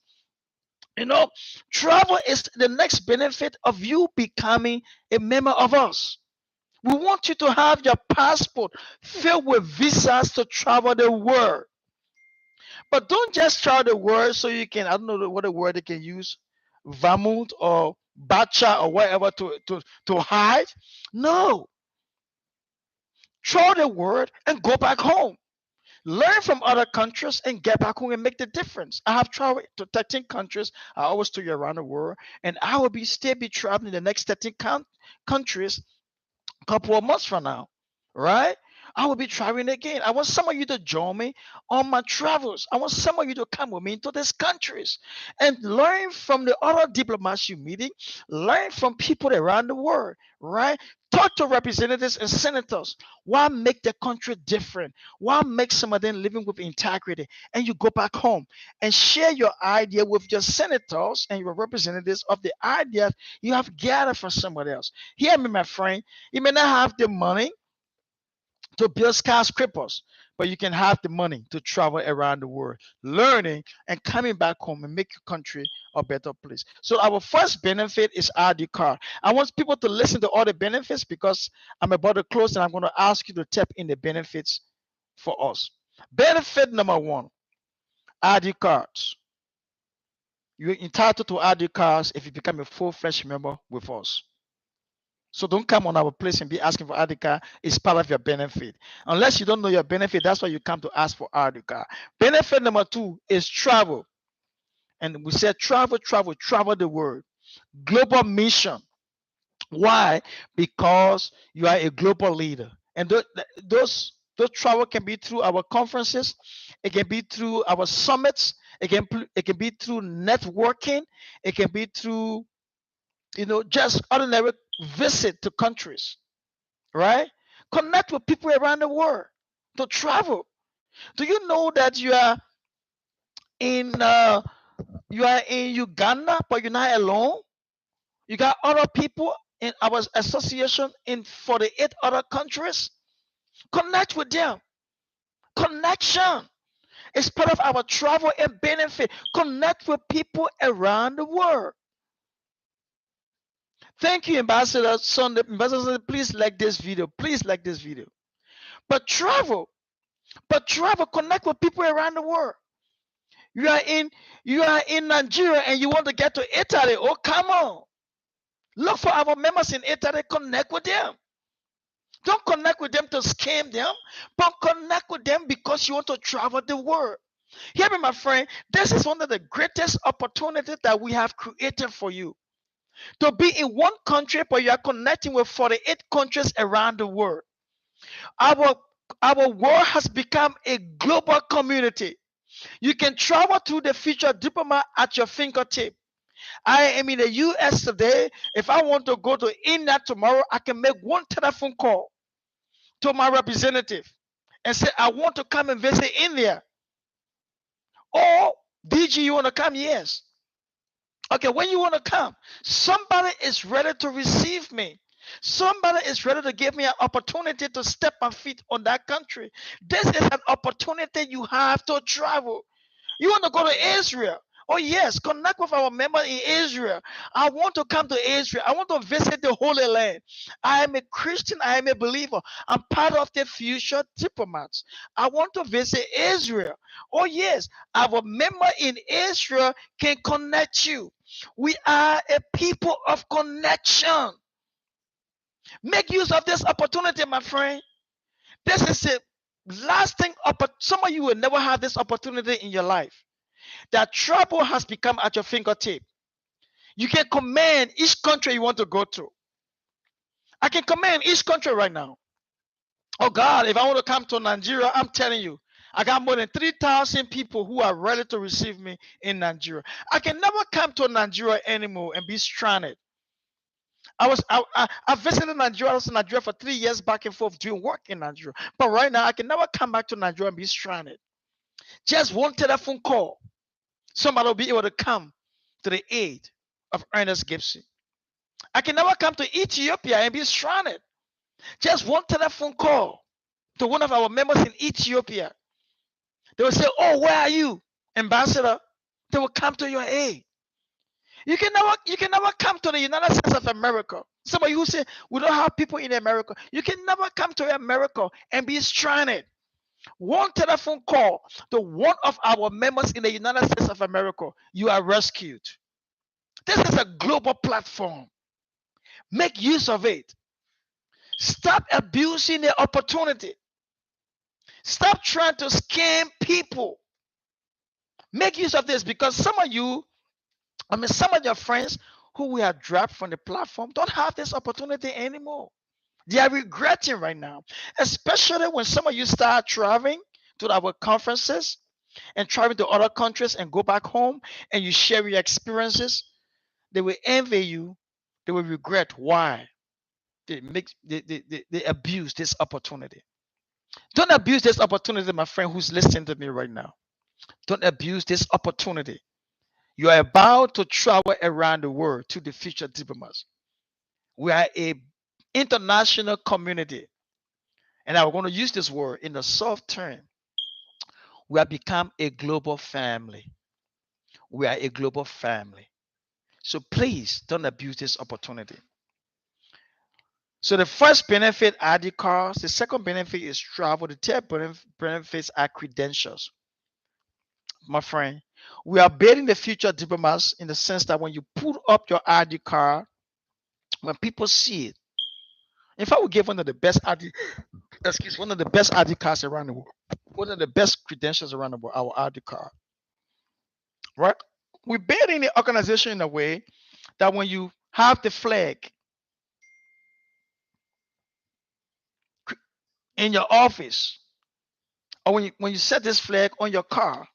Travel is the next benefit of you becoming a member of us. We want you to have your passport filled with visas to travel the world. But don't just travel the world so you can, I don't know what the word they can use, Vermont or Bacha or whatever to hide. No. Travel the world and go back home. Learn from other countries and get back home and make the difference. I have traveled to 13 countries. I always took you around the world, and I will still be traveling the next 13 countries a couple of months from now, right? I will be traveling again. I want some of you to join me on my travels. I want some of you to come with me into these countries and learn from the other diplomats you're meeting, learn from people around the world, right? Talk to representatives and senators. Why make the country different? Why make some of them living with integrity? And you go back home and share your idea with your senators and your representatives of the ideas you have gathered from somebody else. Hear me, my friend. You may not have the money to build skyscrapers, but you can have the money to travel around the world, learning and coming back home and make your country a better place. So our first benefit is ID card. I want people to listen to all the benefits because I'm about to close and I'm going to ask you to tap in the benefits for us. Benefit number one, ID cards. You're entitled to ID cards if you become a full-fledged member with us. So don't come on our place and be asking for ID card. It's part of your benefit. Unless you don't know your benefit, that's why you come to ask for ID card. Benefit number two is travel. And we said travel the world. Global mission. Why? Because you are a global leader. And those travel can be through our conferences. It can be through our summits. It can be through networking. It can be through just ordinary visit to countries, right? Connect with people around the world to travel. Do you know that in you are in Uganda, but you're not alone? You got other people in our association in 48 other countries. Connect with them. Connection is part of our travel and benefit. Connect with people around the world. Thank you, Ambassador Sunday. Ambassador Sunday, please like this video. Please like this video. But travel, connect with people around the world. You are in Nigeria and you want to get to Italy. Oh, come on. Look for our members in Italy, connect with them. Don't connect with them to scam them, but connect with them because you want to travel the world. Hear me, my friend. This is one of the greatest opportunities that we have created for you. To be in one country, but you are connecting with 48 countries around the world. Our world has become a global community. You can travel through the Future Diplomat at your fingertip. I am in the US today. If I want to go to India tomorrow, I can make one telephone call to my representative and say, I want to come and visit India. Or, DG, you want to come? Yes. Okay, when you want to come, somebody is ready to receive me. Somebody is ready to give me an opportunity to step my feet on that country. This is an opportunity you have to travel. You want to go to Israel Oh, yes, connect with our members in Israel. I want to come to Israel. I want to visit the Holy Land. I am a Christian. I am a believer. I'm part of the Future Diplomats. I want to visit Israel. Oh, yes, our member in Israel can connect you. We are a people of connection. Make use of this opportunity, my friend. This is a lasting opportunity. Some of you will never have this opportunity in your life. That trouble has become at your fingertip. You can command each country you want to go to. I can command each country right now. Oh God, if I want to come to Nigeria, I'm telling you, I got more than 3,000 people who are ready to receive me in Nigeria. I can never come to Nigeria anymore and be stranded. I visited Nigeria. I was in Nigeria for 3 years back and forth doing work in Nigeria. But right now, I can never come back to Nigeria and be stranded. Just one telephone call, somebody will be able to come to the aid of Ernest Gibson. I can never come to Ethiopia and be stranded. Just one telephone call to one of our members in Ethiopia. They will say, "Oh, where are you, ambassador?" They will come to your aid. You can never come to the United States of America. Somebody who say we don't have people in America. You can never come to America and be stranded. One telephone call to one of our members in the United States of America, you are rescued. This is a global platform. Make use of it. Stop abusing the opportunity. Stop trying to scam people. Make use of this, because some of you, some of your friends who we have dropped from the platform don't have this opportunity anymore. They are regretting right now, especially when some of you start traveling to our conferences and traveling to other countries and go back home and you share your experiences. They will envy you. They will regret why they abuse this opportunity. Don't abuse this opportunity, my friend who's listening to me right now. Don't abuse this opportunity. You are about to travel around the world to the future diplomats. We are a international community, and I'm going to use this word in a soft term. We have become a global family. We are a global family. So please don't abuse this opportunity. So the first benefit are the cars. The second benefit is travel. The third benefits are credentials. My friend, we are building the future diplomats in the sense that when you put up your ID card, when people see it, in fact, we give one of the best one of the best ID cards around the world, one of the best credentials around the world, our ID card, right? We're building the organization in a way that when you have the flag in your office, or when you set this flag on your car,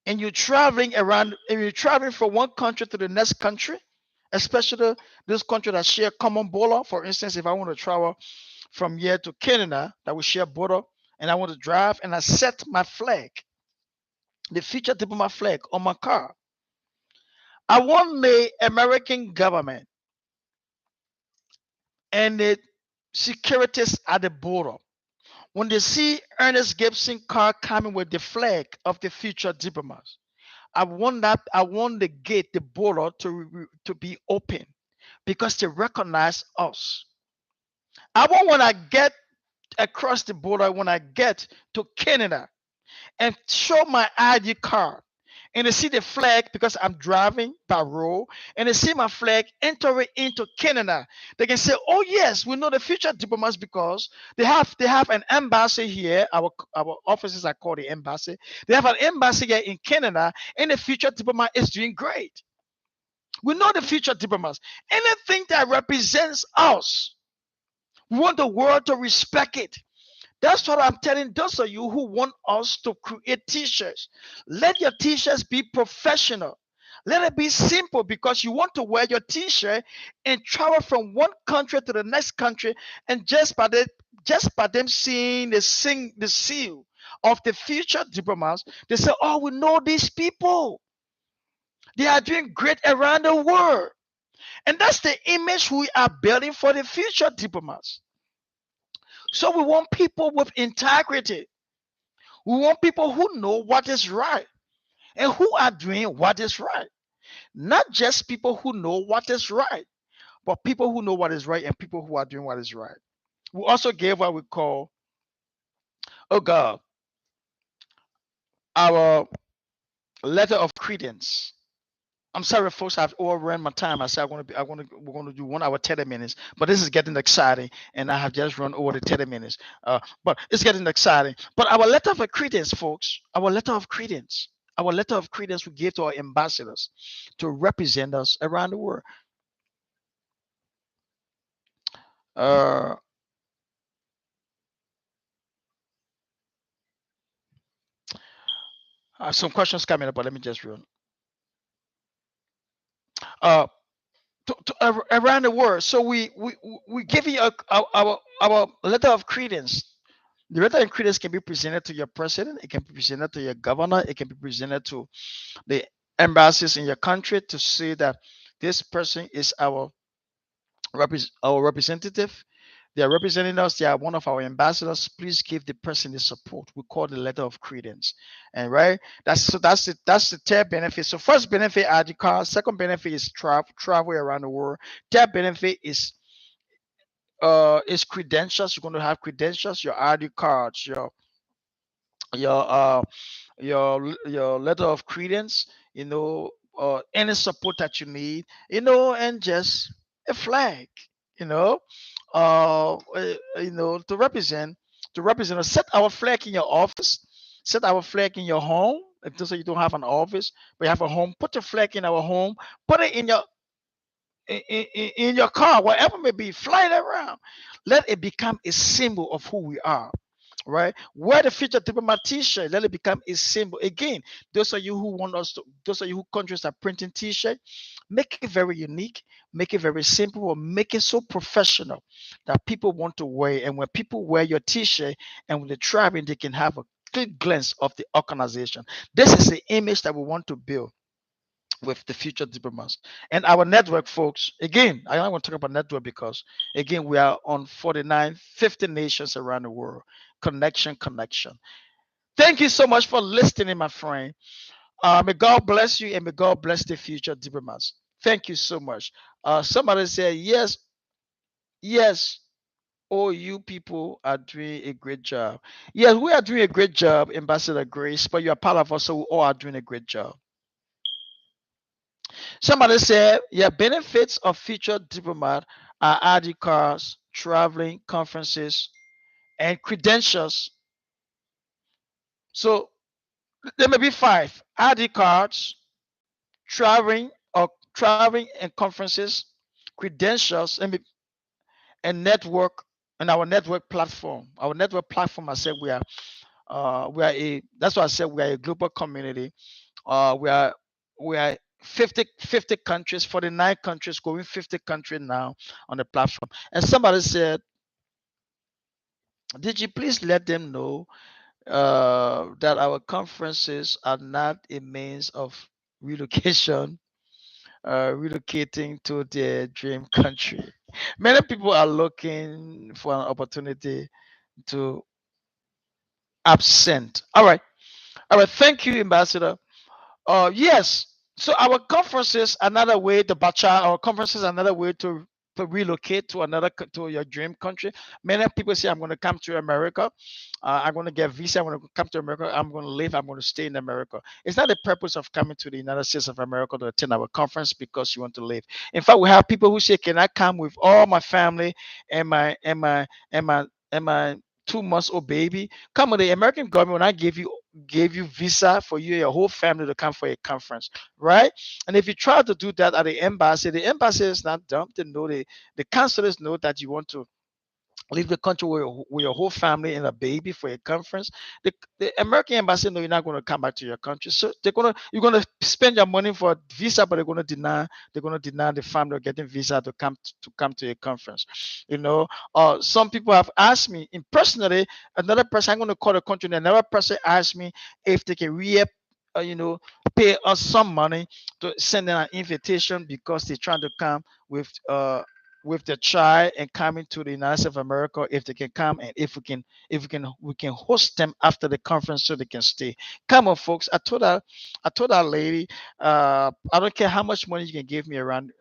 and you're traveling around, and you're traveling from one country to the next country, especially those countries that share common border. For instance, if I want to travel from here to Canada, that we share border, and I want to drive, and I set my flag, the future diplomat flag, on my car. I want the American government and the securities at the border, when they see Ernest Gibson car coming with the flag of the future diplomats, I want the gate, the border to be open, because they recognize us. I want, when I get across the border, when I get to Canada and show my ID card, and they see the flag, because I'm driving by road, and they see my flag entering into Canada, they can say, "Oh yes, we know the future diplomats, because they have an embassy here. Our offices are called the embassy. They have an embassy here in Canada, and the future diplomat is doing great. We know the future diplomats. Anything that represents us, we want the world to respect it." That's what I'm telling those of you who want us to create t-shirts. Let your t-shirts be professional. Let it be simple, because you want to wear your t-shirt and travel from one country to the next country, and just by them seeing the seal of the future diplomats, they say, "Oh, we know these people. They are doing great around the world." And that's the image we are building for the future diplomats. So we want people with integrity. We want people who know what is right. and who are doing what is right. Not just people who know what is right, but people who know what is right and people who are doing what is right. We also gave what we call, oh God, our letter of credence. I'm sorry, folks. I've overrun my time. I said we're going to do 1 hour 30 minutes, but this is getting exciting, and I have just run over the 30 minutes. But it's getting exciting. But our letter of credence, folks, our letter of credence we give to our ambassadors to represent us around the world. Uh, some questions coming up, but let me just run. Uh, around the world. So we give you our letter of credence. The letter of credence can be presented to your president. It can be presented to your governor. It can be presented to the embassies in your country to say that this person is our representative. They are representing us. They are one of our ambassadors. Please give the person the support. We call the letter of credence, and right. That's the third benefit. So first benefit ID card. Second benefit is travel around the world. Third benefit is credentials. You're going to have credentials, your ID cards, your your letter of credence, any support that you need, and just a flag, you know, to represent us. Set our flag in your office, set our flag in your home. If those of you don't have an office, but you have a home, put your flag in our home, put it in your car, wherever it may be, fly it around. Let it become a symbol of who we are, right? Wear the Future Diplomat T-shirt. Let it become a symbol. Again, those of you who countries are printing T-shirt, make it very unique, make it very simple, or make it so professional that people want to wear it. And when people wear your T-shirt and when they're traveling, they can have a good glance of the organization. This is the image that we want to build with the future diplomats and our network, folks. Again, I want to talk about network because again we are on 49 50 nations around the world. Connection. Thank you so much for listening, my friend. May God bless you and may God bless the future diplomats. Thank you so much. Somebody said yes. All you people are doing a great job. Yes, we are doing a great job, Ambassador Grace, but you are part of us, so we all are doing a great job. Somebody said, yeah, benefits of future diplomat are ID cards, traveling, conferences, and credentials. So there may be five ID cards, traveling and conferences, credentials, and network, and our network platform. Our network platform, I said that's why I said we are a global community. We are 50 countries, 49 countries, going 50 countries now on the platform. And somebody said, did you please let them know that our conferences are not a means of relocation, relocating to their dream country? Many people are looking for an opportunity to absent. All right. Thank you, Ambassador. Yes. So our conferences another way to bacha. Our conferences another way to relocate to to your dream country. Many people say I'm going to come to America. I'm going to get visa. I'm going to come to America. I'm going to live. I'm going to stay in America. It's not the purpose of coming to the United States of America to attend our conference because you want to live. In fact, we have people who say, "Can I come with all my family and my 2 months old baby?" Come on, the American government when I gave you visa for you and your whole family to come for a conference, right? And if you try to do that at the embassy is not dumb. They know the consulators know that you want to leave the country with your whole family and a baby for a conference. The American embassy know you're not going to come back to your country, so you're gonna spend your money for a visa, but they're gonna deny the family getting visa to come to a conference. Some people have asked me in personally. Another person I'm going to call the country. Another person asked me if they can uh, you know, pay us some money to send them an invitation because they're trying to come with the child and coming to the United States of America if they can come, and we can host them after the conference so they can stay. Come on, folks. I told that lady, I don't care how much money you can give me around,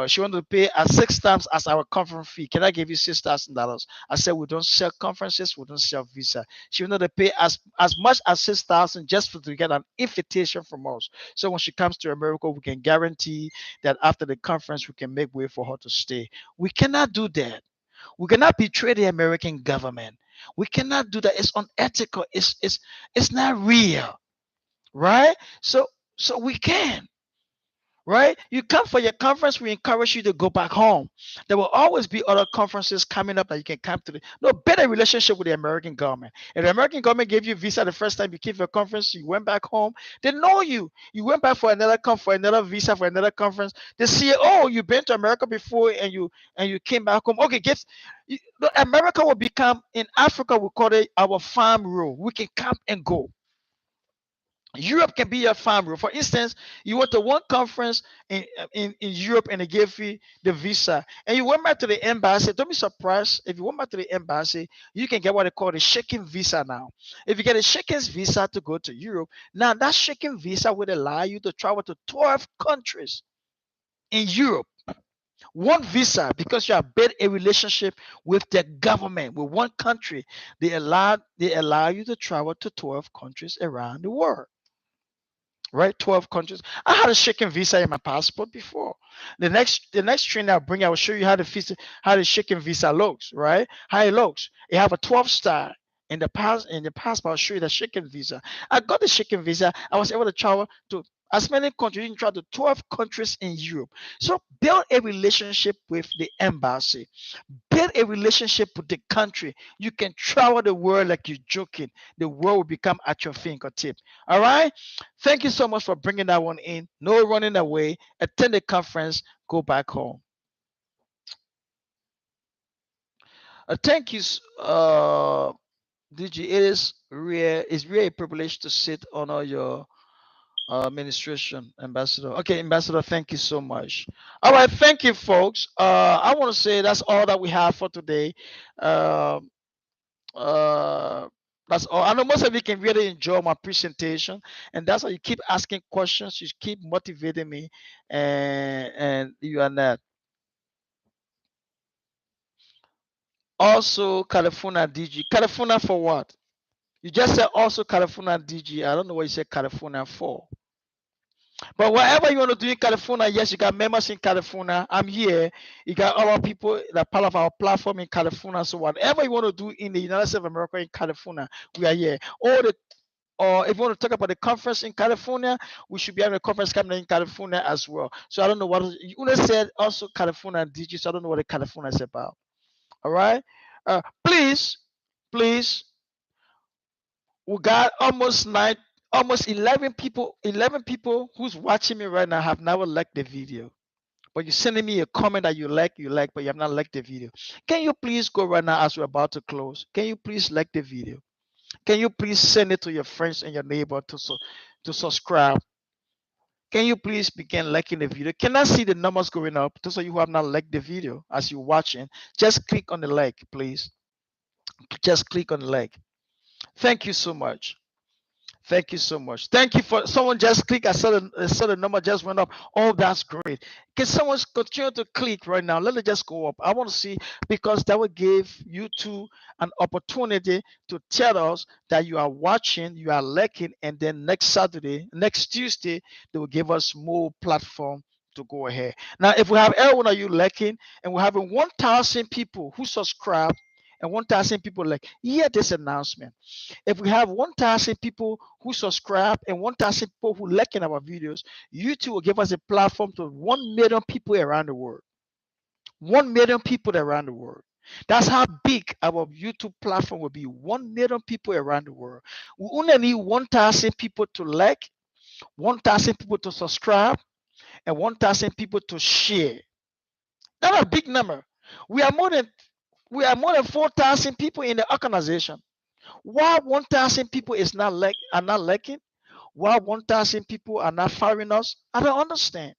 she wanted to pay at 6 times as our conference fee. Can I give you $6,000? I said we don't sell conferences, we don't sell visa. She wanted to pay as much as 6,000 just to get an invitation from us. So when she comes to America, we can guarantee that after the conference we can make way for her to stay. We cannot do that. We cannot betray the American government. We cannot do that. It's unethical. It's not real, right? So we can. Right? You come for your conference, we encourage you to go back home. There will always be other conferences coming up that you can come to. No better relationship with the American government. If the American government gave you a visa the first time you came for a conference, you went back home, they know you. You went back for another visa for another conference. They see, oh, you've been to America before and you came back home. Okay, America will become in Africa, we call it our farm rule. We can come and go. Europe can be your farm room. For instance, you went to one conference in Europe and they gave you the visa, and you went back to the embassy. Don't be surprised if you went back to the embassy, you can get what they call a shaking visa now. If you get a shaking visa to go to Europe, now that shaking visa would allow you to travel to 12 countries in Europe. One visa, because you have built a relationship with the government, with one country, they allow you to travel to 12 countries around the world, right? 12 countries. I had a shaken visa in my passport before. The next training I'll bring, I will show you how the shaken visa looks, right? How it looks. It have a 12 star. In the passport, I'll show you the shaken visa. I got the shaken visa. I was able to travel to as many countries. You can travel to 12 countries in Europe. So build a relationship with the embassy. Build a relationship with the country. You can travel the world like you're joking. The world will become at your fingertip. All right. Thank you so much for bringing that one in. No running away. Attend the conference. Go back home. Thank you, DG. It is rare. It's really a privilege to sit on all your administration, Ambassador. Okay, Ambassador. Thank you so much. All right. Thank you, folks. I want to say that's all that we have for today. Um uh that's all. I know most of you can really enjoy my presentation, and that's why you keep asking questions. You keep motivating me, and you are not. Also, California DG. California for what? You just said also California DG. I don't know what you said California for. But whatever you want to do in California, yes, you got members in California. I'm here. You got other people that part of our platform in California. So whatever you want to do in the United States of America in California, we are here. Or if you want to talk about the conference in California, we should be having a conference coming in California as well. So I don't know what you said also California DG. So I don't know what the California is about. All right. Please, please, we got almost 11 people who's watching me right now have never liked the video. But you're sending me a comment that you like, but you have not liked the video. Can you please go right now as we're about to close? Can you please like the video? Can you please send it to your friends and your neighbor to subscribe? Can you please begin liking the video? Can I see the numbers going up? Those of you who have not liked the video as you're watching, just click on the like, please. Just click on the like. Thank you so much. Thank you so much. Thank you for someone just click. I saw the number just went up. Oh, that's great. Can someone continue to click right now? Let it just go up. I want to see because that will give you two an opportunity to tell us that you are watching, you are liking, and then next Tuesday, they will give us more platform to go ahead. Now, if we have everyone of you liking and we're having 1,000 people who subscribe and 1,000 people like, hear this announcement. If we have 1,000 people who subscribe and 1,000 people who like in our videos, YouTube will give us a platform to 1 million people around the world. 1 million people around the world. That's how big our YouTube platform will be. 1 million people around the world. We only need 1,000 people to like, 1,000 people to subscribe, and 1,000 people to share. That's a big number. We are more than 4,000 people in the organization. Why 1,000 people are not liking? Why 1,000 people are not following us? I don't understand.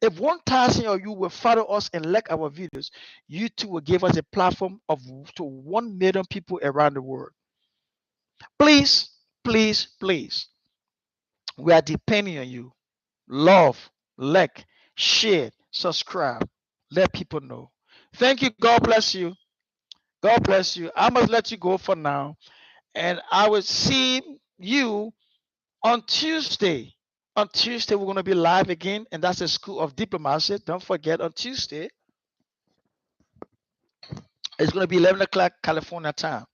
If 1,000 of you will follow us and like our videos, YouTube will give us a platform of to 1 million people around the world. Please, please, please, we are depending on you. Love, like, share, subscribe, let people know. Thank you. God bless you. God bless you. I must let you go for now, and I will see you on Tuesday. On Tuesday, we're going to be live again, and that's the School of Diplomacy. Don't forget, on Tuesday, it's going to be 11 o'clock California time.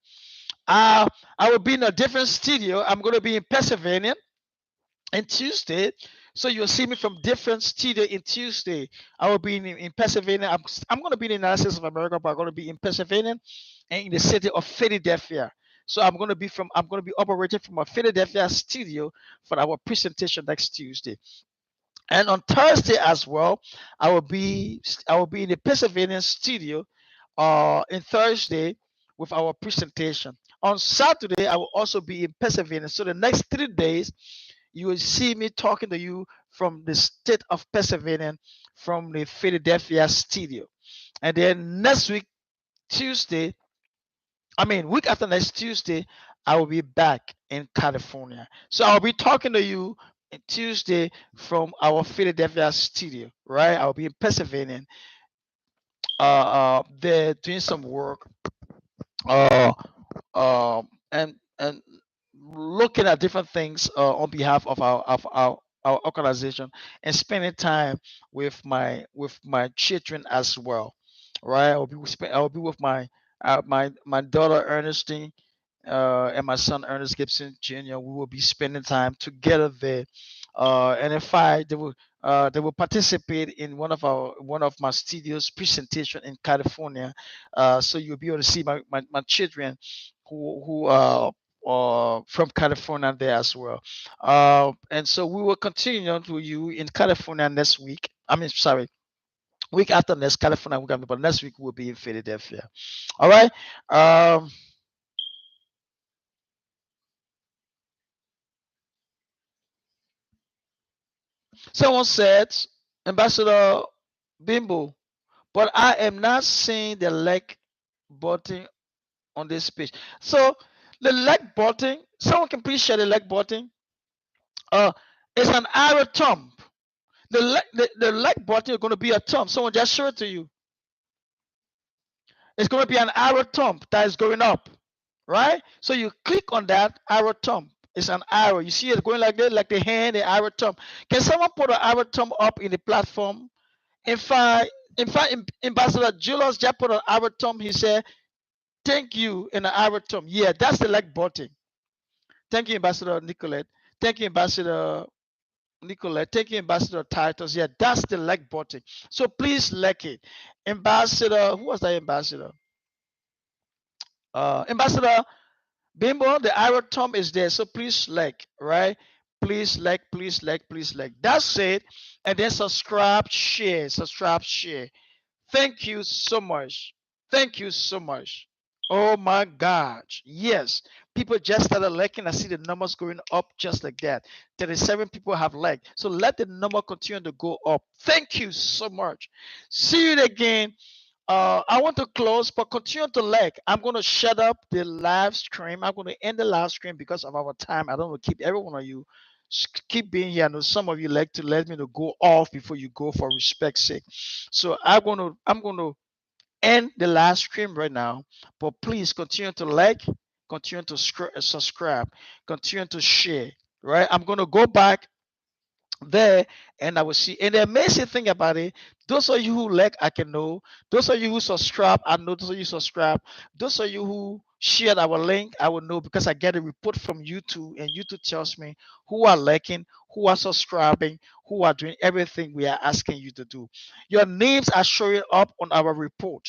Uh, I will be in a different studio. I'm going to be in Pennsylvania on Tuesday. So you'll see me from different studio in Tuesday. I will be in Pennsylvania. I'm going to be in the United States of America, but I'm going to be in Pennsylvania and in the city of Philadelphia. So I'm going to be operating from a Philadelphia studio for our presentation next Tuesday. And on Thursday as well, I will be in the Pennsylvania studio in Thursday with our presentation. On Saturday, I will also be in Pennsylvania. So the next 3 days, you will see me talking to you from the state of Pennsylvania, from the Philadelphia studio. And then next week, Tuesday, week after next Tuesday, I will be back in California. So I'll be talking to you on Tuesday from our Philadelphia studio, right? I'll be in Pennsylvania, they're doing some work, uh, and looking at different things on behalf of our organization and spending time with my children as well, right? I'll be with my daughter Ernestine and my son Ernest Gibson Jr. We will be spending time together there. And if they will participate in one of my studios presentation in California. So you'll be able to see my children who from California there as well. And so we will continue on to you in California next week. Sorry, week after next California, but next week we'll be in Philadelphia. All right. Um, Someone said, Ambassador Bimbo, but I am not seeing the like button on this page. So the like button, someone can please share the like button. Uh, it's an arrow thumb. The like button is going to be a thumb. Someone just show it to you. It's going to be an arrow thumb that is going up, right? So you click on that arrow thumb. It's an arrow. You see it going like that, like the hand, the arrow thumb. Can someone put an arrow thumb up in the platform? In fact, Ambassador Julius just put on our Tom. He said, "Thank you" in the our Tom. Yeah, that's the like button. Thank you, Ambassador Nicolette. Thank you, Ambassador Nicolette. Thank you, Ambassador Titus. Yeah, that's the like button. So please like it. Ambassador, who was that ambassador? Ambassador Bimbo, the arrow Tom is there. So please like, right? Please like, please like, please like. That's it. And then subscribe, share, subscribe, share. Thank you so much. Thank you so much. Oh my gosh. Yes. People just started liking. I see the numbers going up just like that. 37 people have liked. So let the number continue to go up. Thank you so much. See you again. I want to close, but continue to like. I'm going to shut up the live stream. I'm going to end the live stream because of our time. I don't want to keep every one of you keep being here. I know some of you like to let me to go off before you go for respect's sake. So I'm going to end the live stream right now. But please continue to like, continue to subscribe, continue to share. Right? I'm going to go back there and I will see. And the amazing thing about it, those of you who like, I can know. Those of you who subscribe, I know. Those of you subscribe. Those of you who shared our link, I will know because I get a report from YouTube, and YouTube tells me who are liking, who are subscribing, who are doing everything we are asking you to do. Your names are showing up on our report.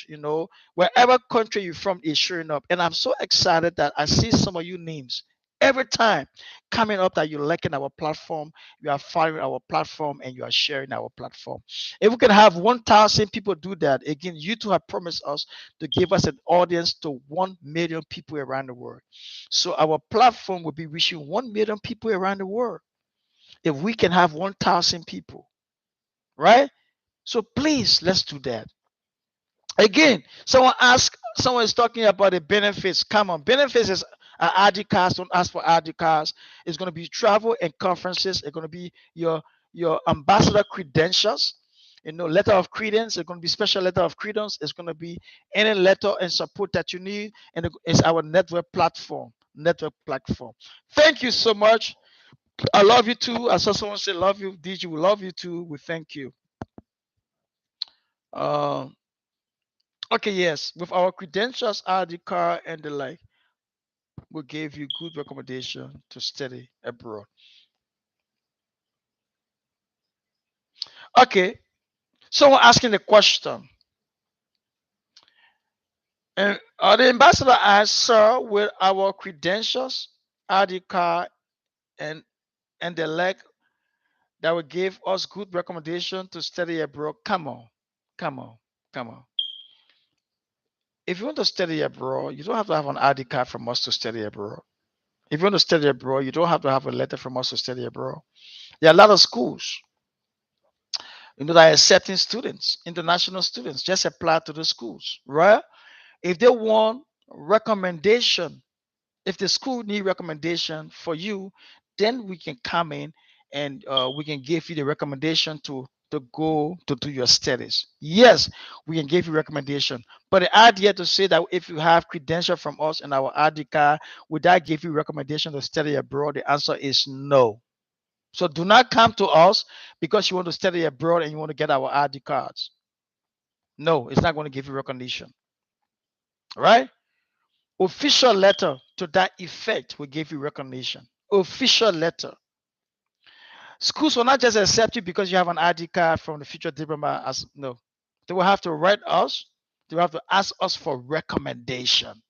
Wherever country you're from is showing up, and I'm so excited that I see some of you names every time coming up that you're liking our platform, you are following our platform, and you are sharing our platform. If we can have 1,000 people do that, again, you two have promised us to give us an audience to 1 million people around the world. So our platform will be reaching 1 million people around the world. If we can have 1,000 people, right? So please, let's do that. Again, someone is talking about the benefits. Come on, benefits is ID cards. Don't ask for ID cards. It's going to be travel and conferences. It's going to be your ambassador credentials. Letter of credence. It's going to be special letter of credence. It's going to be any letter and support that you need, and it's our network platform. Network platform. Thank you so much. I love you too. I saw someone say love you. DG, we love you too. We thank you. Um, Okay, yes. With our credentials, ID card, and the like, we gave you good recommendation to study abroad. Okay, someone asking the question, and the ambassador asked, "Sir, with our credentials, ID card, and the like, that will give us good recommendation to study abroad." Come on, come on, come on. If you want to study abroad, you don't have to have an ID card from us to study abroad. If you want to study abroad, you don't have to have a letter from us to study abroad. There are a lot of schools that are accepting students, international students. Just apply to the schools, right? If they want recommendation, if the school need recommendation for you, then we can come in and we can give you the recommendation to go to do your studies. Yes, we can give you recommendation, but the idea to say that if you have credential from us and our ID card, would that give you recommendation to study abroad? The answer is no. So do not come to us because you want to study abroad and you want to get our ID cards. No, it's not going to give you recognition. Right? Official letter to that effect will give you recognition. Official letter. Schools will not just accept you because you have an ID card from the future diploma. As no, they will have to write us. They will have to ask us for recommendation,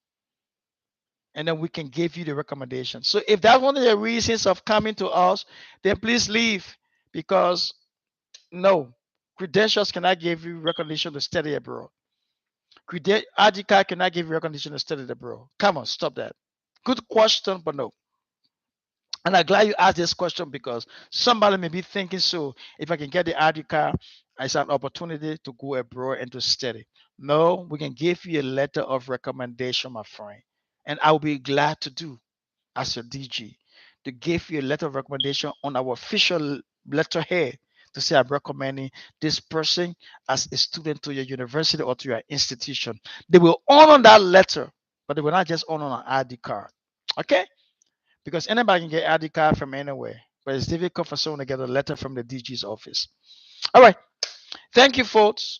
and then we can give you the recommendation. So if that's one of the reasons of coming to us, then please leave because no, credentials cannot give you recognition to study abroad. ID card cannot give you recognition to study abroad. Come on, stop that. Good question, but no. And I'm glad you asked this question because somebody may be thinking, so if I can get the ID card, it's an opportunity to go abroad and to study. No, we can give you a letter of recommendation, my friend. And I'll be glad to do as your DG to give you a letter of recommendation on our official letterhead to say I'm recommending this person as a student to your university or to your institution. They will honor that letter, but they will not just honor an ID card. Okay? Because anybody can get ID card from anywhere, but it's difficult for someone to get a letter from the DG's office. All right. Thank you, folks.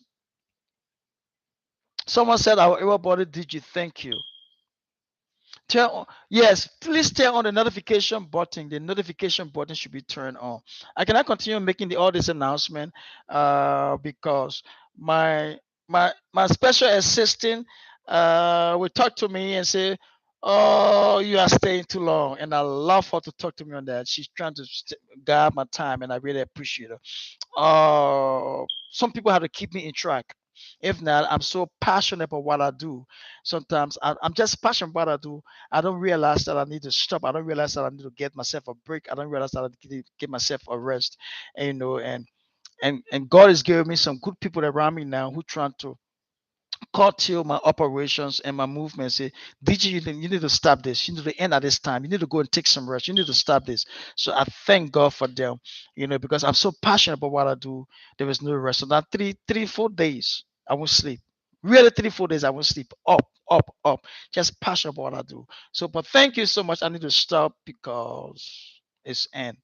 Someone said our everybody DG. Thank you. Yes, please turn on the notification button. The notification button should be turned on. I cannot continue making all this announcement because my my special assistant will talk to me and say, "Oh, you are staying too long," and I love her to talk to me on that. She's trying to guard my time, and I really appreciate her. Some people have to keep me in track. If not, I'm so passionate about what I do. Sometimes I'm just passionate about what I do. I don't realize that I need to stop. I don't realize that I need to get myself a break. I don't realize that I need to give myself a rest. And, and God is giving me some good people around me now who trying to curtail my operations and my movements. Say, DJ, you need to stop this. You need to end at this time. You need to go and take some rest. You need to stop this. So I thank God for them, because I'm so passionate about what I do. There was no rest. So now 4 days, I won't sleep. Really, 4 days, I won't sleep. Up, up, up. Just passionate about what I do. So, but thank you so much. I need to stop because it's end.